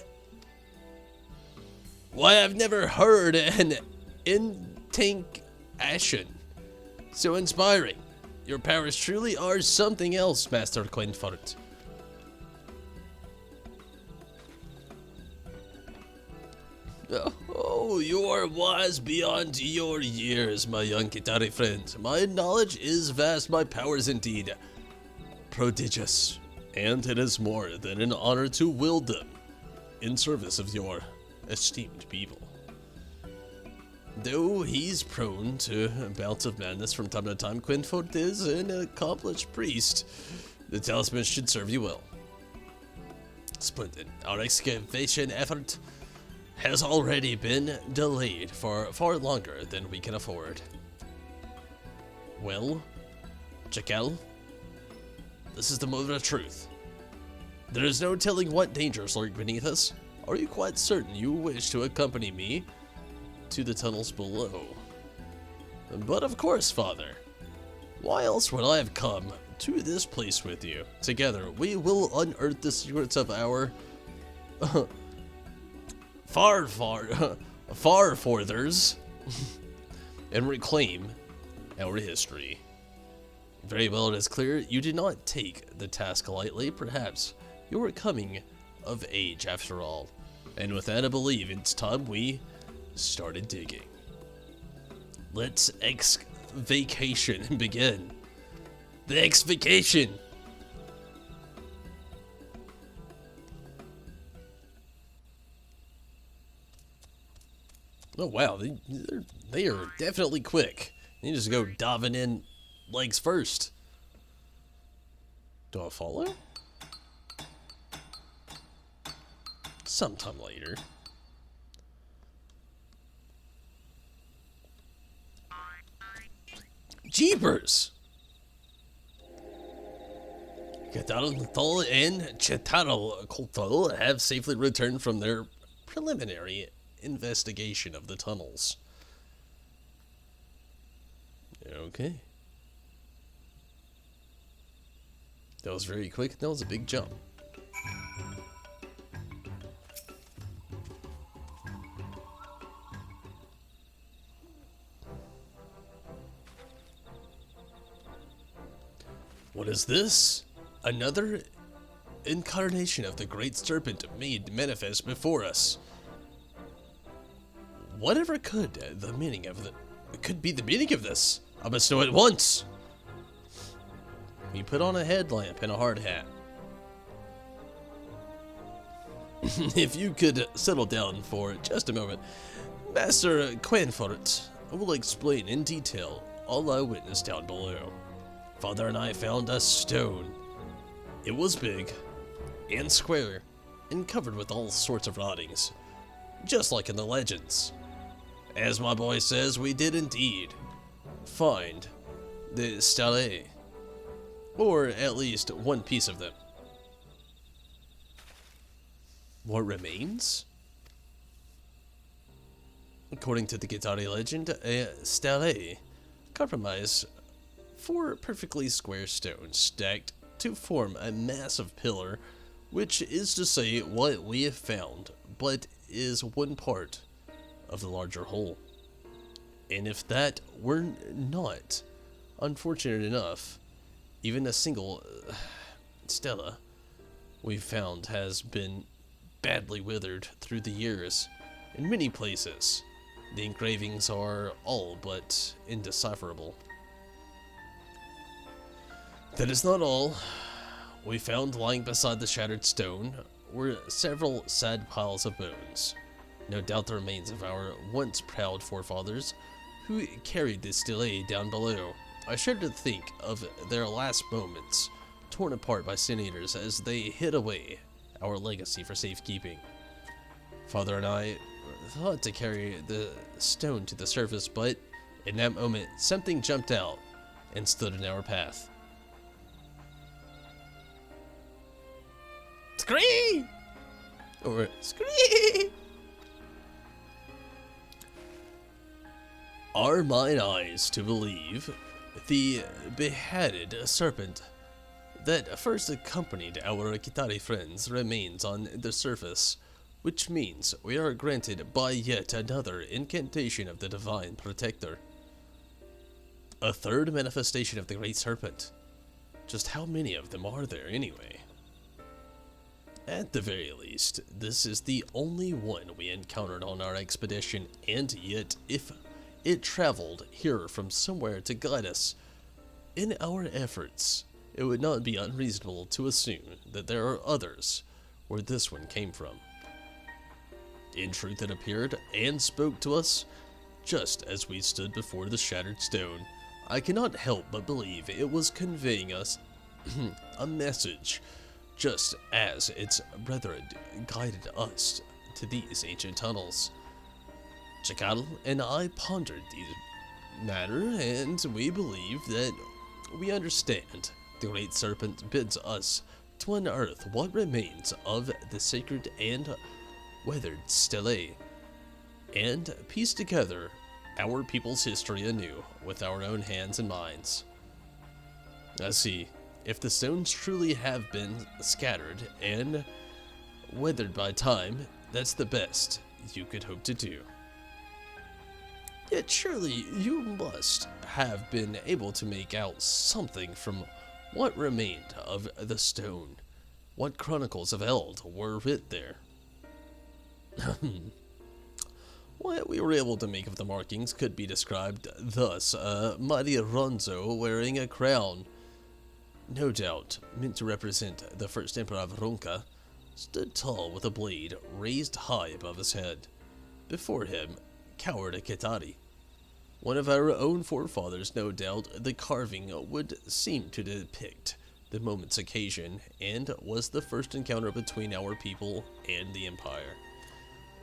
Speaker 1: Why, I've never heard an incantation so inspiring. Your powers truly are something else, Master Quenfort. Oh, Oh, you are wise beyond your years, my young Kitari friend. My knowledge is vast, my powers indeed prodigious, and it is more than an honor to wield them in service of your esteemed people. Though he's prone to bouts of madness from time to time, Quinfort is an accomplished priest. The talisman should serve you well. Splendid. Our excavation effort has already been delayed for far longer than we can afford. Well, Jaquel, this is the moment of truth. There is no telling what dangers lurk beneath us. Are you quite certain you wish to accompany me to the tunnels below? But of course, Father. Why else would I have come to this place with you? Together, we will unearth the secrets of our far forthers and reclaim our history. Very well, it is clear you did not take the task lightly. Perhaps you were coming of age after all. And with that, I believe it's time we started digging. Let's vacation begin. The X-vacation! Oh wow, they are definitely quick. You just go diving in legs first. Do I follow? Sometime later. Jeepers! Cataral and Chetaro have safely returned from their preliminary investigation of the tunnels. Okay. That was very quick. That was a big jump. What is this? Another incarnation of the great serpent made manifest before us. Whatever could be the meaning of this? I must know at once. He put on a headlamp and a hard hat. If you could settle down for just a moment, Master Quinfort, I will explain in detail all I witnessed down below. Father and I found a stone. It was big and square and covered with all sorts of rottings, just like in the legends. As my boy says, we did indeed find the stele, or at least one piece of them. What remains? According to the Gitari legend, a stele comprised 4 perfectly square stones stacked to form a massive pillar, which is to say what we have found, but is one part of the larger whole. And if that were not unfortunate enough, even a single stela we've found has been badly withered through the years. In many places, the engravings are all but indecipherable. That is not all. We found lying beside the shattered stone were several sad piles of bones. No doubt the remains of our once proud forefathers who carried this stele down below. I shudder to think of their last moments, torn apart by sin eaters as they hid away our legacy for safekeeping. Father and I thought to carry the stone to the surface, but in that moment something jumped out and stood in our path. Scree! Or scree! Are mine eyes to believe the beheaded serpent that first accompanied our Kitari friends remains on the surface, which means we are granted by yet another incantation of the divine protector. A third manifestation of the great serpent. Just how many of them are there anyway? At the very least, this is the only one we encountered on our expedition, and yet, if it traveled here from somewhere to guide us in our efforts, it would not be unreasonable to assume that there are others where this one came from. In truth, it appeared and spoke to us just as we stood before the shattered stone. I cannot help but believe it was conveying us a message, just as its brethren guided us to these ancient tunnels. Chakal and I pondered the matter, and we believe that we understand. The Great Serpent bids us to unearth what remains of the sacred and weathered stelae, and piece together our people's history anew with our own hands and minds. I see. If the stones truly have been scattered and weathered by time, that's the best you could hope to do. Yet surely you must have been able to make out something from what remained of the stone. What chronicles of Eld were writ there? What we were able to make of the markings could be described thus: mighty Ronzo wearing a crown, no doubt meant to represent the first emperor of Ronca, stood tall with a blade raised high above his head. Before him cowered a Ketari. One of our own forefathers, no doubt. The carving would seem to depict the moment's occasion, and was the first encounter between our people and the Empire.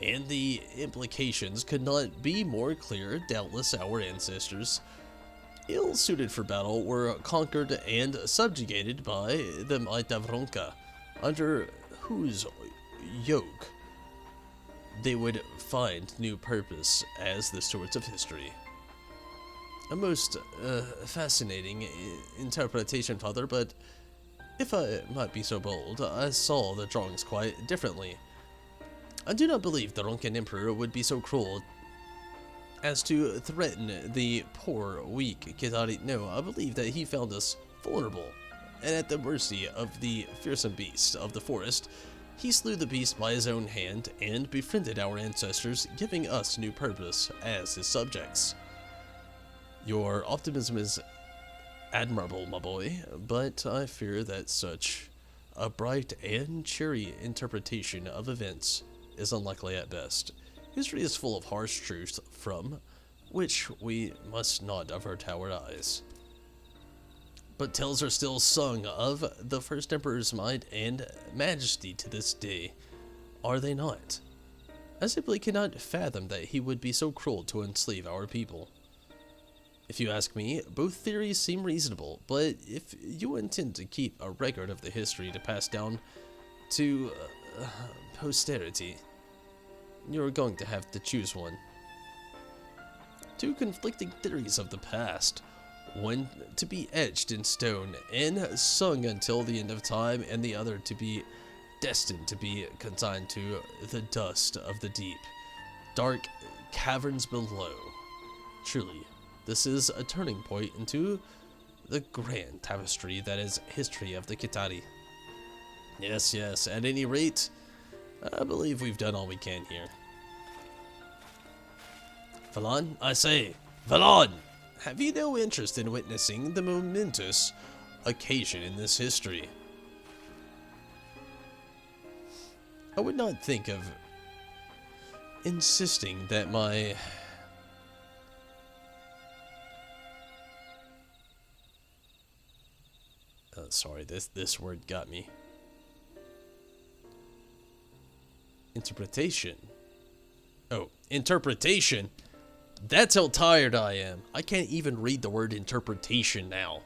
Speaker 1: And the implications could not be more clear. Doubtless our ancestors, ill-suited for battle, were conquered and subjugated by the might of Ronca, under whose yoke they would find new purpose as the stewards of history. A most fascinating interpretation, Father, but if I might be so bold, I saw the drawings quite differently. I do not believe the Roncan Emperor would be so cruel as to threaten the poor, weak Ketari. No, I believe that he found us vulnerable, and at the mercy of the fearsome beast of the forest. He slew the beast by his own hand, and befriended our ancestors, giving us new purpose as his subjects. Your optimism is admirable, my boy, but I fear that such a bright and cheery interpretation of events is unlikely at best. History is full of harsh truths from which we must not avert our eyes. But tales are still sung of the first emperor's might and majesty to this day, are they not? I simply cannot fathom that he would be so cruel to enslave our people. If you ask me, both theories seem reasonable, but if you intend to keep a record of the history to pass down to posterity, you're going to have to choose one. Two conflicting theories of the past, one to be etched in stone and sung until the end of time, and the other to be destined to be consigned to the dust of the deep, dark caverns below. Truly, this is a turning point into the grand tapestry that is history of the Ketari. Yes, yes, at any rate, I believe we've done all we can here. Valon, I say, Valon! Have you no interest in witnessing the momentous occasion in this history? I would not think of insisting that my... sorry, this word got me. Interpretation. Oh, interpretation? That's how tired I am. I can't even read the word interpretation now.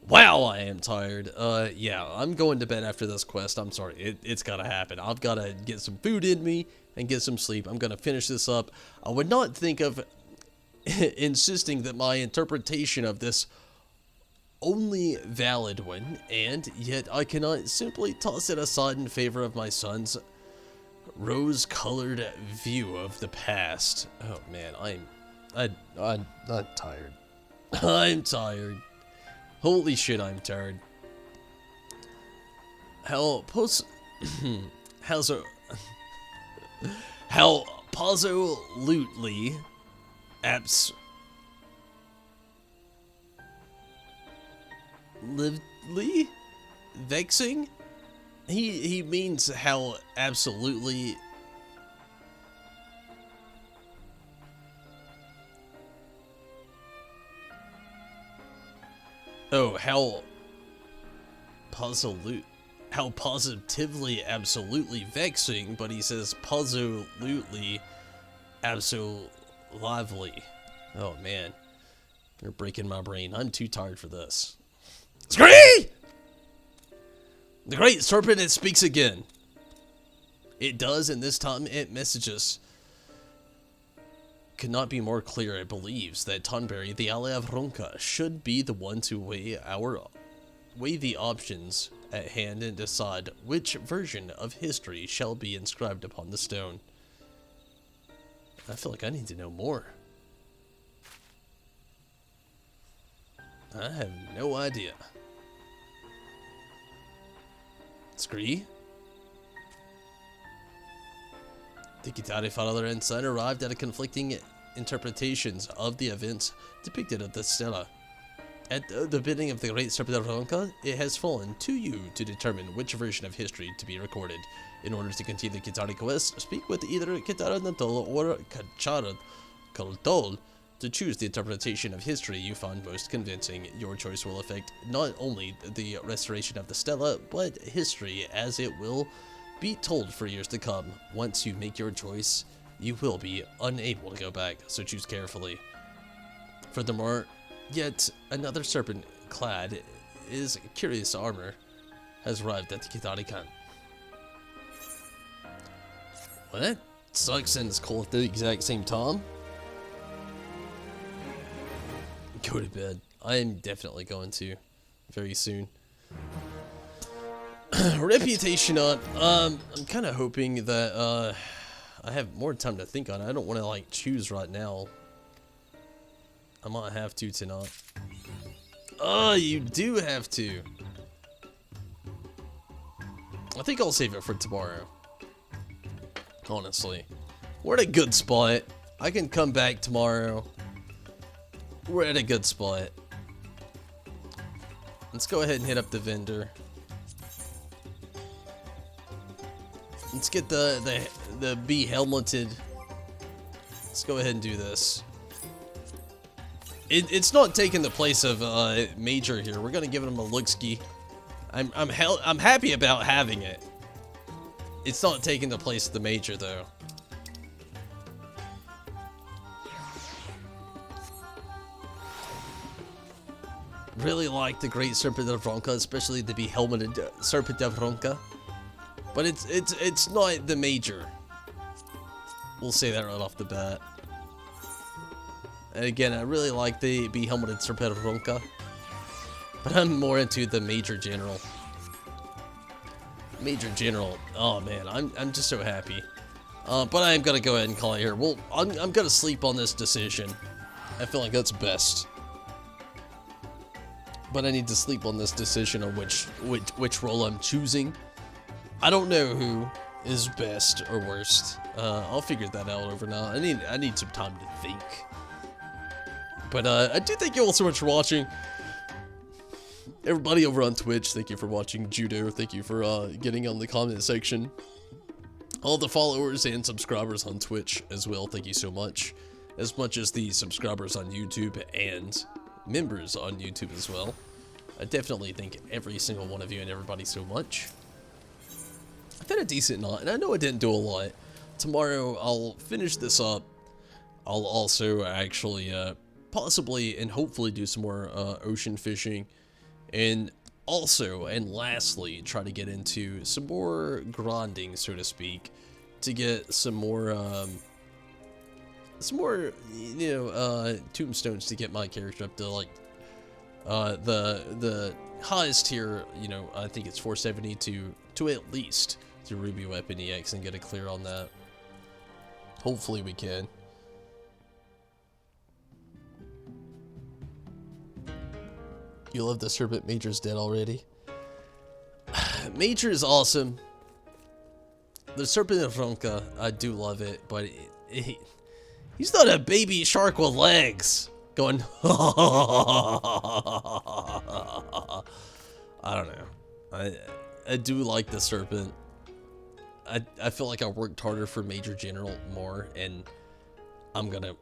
Speaker 1: Wow, I am tired. Yeah, I'm going to bed after this quest. I'm sorry. It's gotta happen. I've gotta get some food in me and get some sleep. I'm gonna finish this up. I would not think of insisting that my interpretation of this only valid one, and yet I cannot simply toss it aside in favor of my son's rose-colored view of the past. Oh man, I'm tired. I'm tired. Holy shit, I'm tired. Hell, How absolutely vexing? He means how absolutely how positively absolutely vexing, but he says absolutely lively. Oh man, you're breaking my brain. I'm too tired for this. Scree! The great serpent, it speaks again. It does, and this time it messages. Could not be more clear. It believes that Tonberry, the ally of YoRHa, should be the one to weigh the options at hand and decide which version of history shall be inscribed upon the stone. I feel like I need to know more. I have no idea. Scree? The Kitari father and son arrived at a conflicting interpretations of the events depicted at the stela. At the bidding of the great serpent of YoRHa, it has fallen to you to determine which version of history to be recorded. In order to continue the Kitari quest, speak with either Kitara Natol or Kachara Kaltol to choose the interpretation of history you find most convincing. Your choice will affect not only the restoration of the stela, but history as it will be told for years to come. Once you make your choice, you will be unable to go back, so choose carefully. Furthermore, yet another serpent clad in curious armor has arrived at the Kitari camp. Well, that sucks and it's cold at the exact same time. Go to bed. I am definitely going to very soon. Reputation up. I'm kind of hoping that I have more time to think on it. I don't want to like choose right now. I might have to tonight. Oh, you do have to. I think I'll save it for tomorrow. Honestly, we're at a good spot. I can come back tomorrow. We're at a good spot. Let's go ahead and hit up the vendor. Let's get the bee helmeted. Let's go ahead and do this. It's not taking the place of Major here. We're gonna give him a look-ski. I'm happy about having it. It's not taking the place of the Major though. Really like the Great Serpent of YoRHa, especially the behelmeted Serpent of YoRHa. But it's not the Major. We'll say that right off the bat. And again, I really like the behelmeted Serpent of YoRHa, but I'm more into the Major General. Major General. Oh man, I'm just so happy. But I am gonna go ahead and call it here. Well, I'm gonna sleep on this decision. I feel like that's best. But I need to sleep on this decision on which role I'm choosing. I don't know who is best or worst. I'll figure that out overnight. I need some time to think. But I do thank you all so much for watching. Everybody over on Twitch, thank you for watching. Judo, thank you for getting on the comment section. All the followers and subscribers on Twitch as well, thank you so much. As much as the subscribers on YouTube and members on YouTube as well. I definitely thank every single one of you and everybody so much. I've had a decent night, and I know I didn't do a lot. Tomorrow, I'll finish this up. I'll also actually possibly and hopefully do some more ocean fishing. And also, and lastly, try to get into some more grinding, so to speak, to get some more, tombstones to get my character up to, like, the highest tier, I think it's 470 to at least do Ruby Weapon EX and get a clear on that. Hopefully we can. You love the Serpent. Major's dead already. Major is awesome. The Serpent of Ronka, I do love it, but he's not a baby shark with legs going. I don't know. I do like the Serpent. I feel like I worked harder for Major General more, and I'm gonna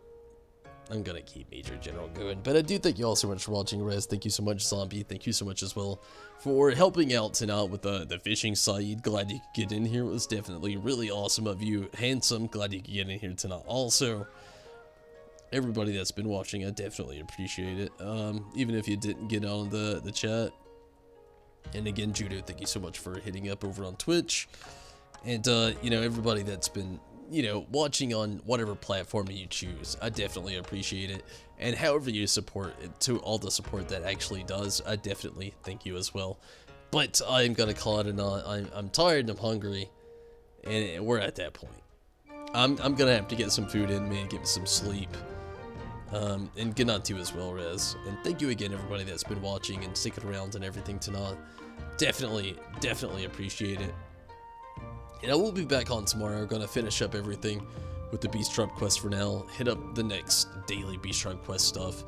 Speaker 1: keep Major General going. But I do thank you all so much for watching, Rez. Thank you so much, Zombie. Thank you so much as well for helping out tonight with the fishing side. Glad you could get in here. It was definitely really awesome of you. Handsome. Glad you could get in here tonight. Also, everybody that's been watching, I definitely appreciate it. Even if you didn't get on the chat. And again, Judo, thank you so much for hitting up over on Twitch. And, you know, everybody that's been, you know, watching on whatever platform you choose, I definitely appreciate it. And however you support it, to all the support that actually does, I definitely thank you as well. But I'm going to call it a night. I'm tired and I'm hungry. And we're at that point. I'm going to have to get some food in me and get some sleep. And good night to you as well, Rez. And thank you again, everybody that's been watching and sticking around and everything tonight. Definitely appreciate it. And I will be back on tomorrow. We're going to finish up everything with the Beast Tribe quest for now. Hit up the next daily Beast Tribe quest stuff.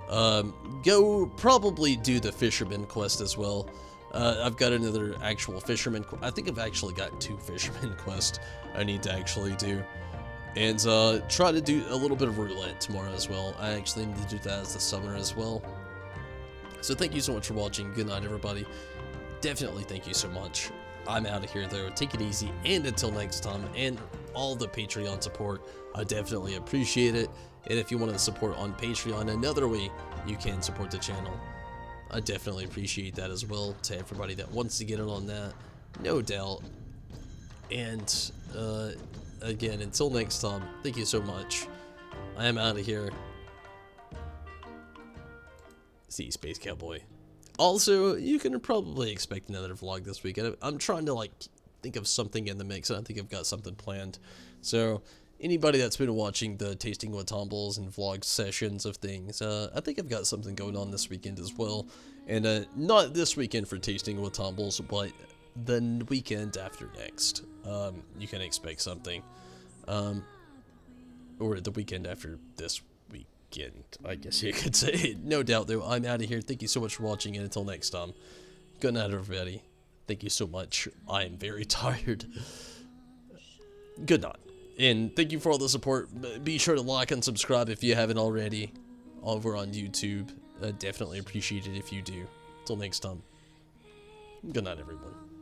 Speaker 1: Go probably do the Fisherman quest as well. I've got another actual Fisherman. I think I've actually got 2 Fisherman quests I need to actually do. And try to do a little bit of roulette tomorrow as well. I actually need to do that as the summoner as well. So thank you so much for watching. Good night, everybody. Definitely thank you so much. I'm out of here, though. Take it easy, and until next time, and all the Patreon support, I definitely appreciate it. And if you want to support on Patreon, another way you can support the channel, I definitely appreciate that as well. To everybody that wants to get in on that, no doubt. And again, until next time, thank you so much. I am out of here. See you, Space Cowboy. Also, you can probably expect another vlog this week. I'm trying to, like, think of something in the mix, and I think I've got something planned. So, anybody that's been watching the Tasting with Tumbles and vlog sessions of things, I think I've got something going on this weekend as well. And, not this weekend for Tasting with Tumbles, but the weekend after next. You can expect something. Or the weekend after this weekend, I guess you could say. No doubt, though, I'm out of here. Thank you so much for watching, and until next time, good night, everybody. Thank you so much. I am very tired. Good night. And thank you for all the support. Be sure to like and subscribe if you haven't already over on YouTube. I definitely appreciate it if you do. Until next time, good night, everyone.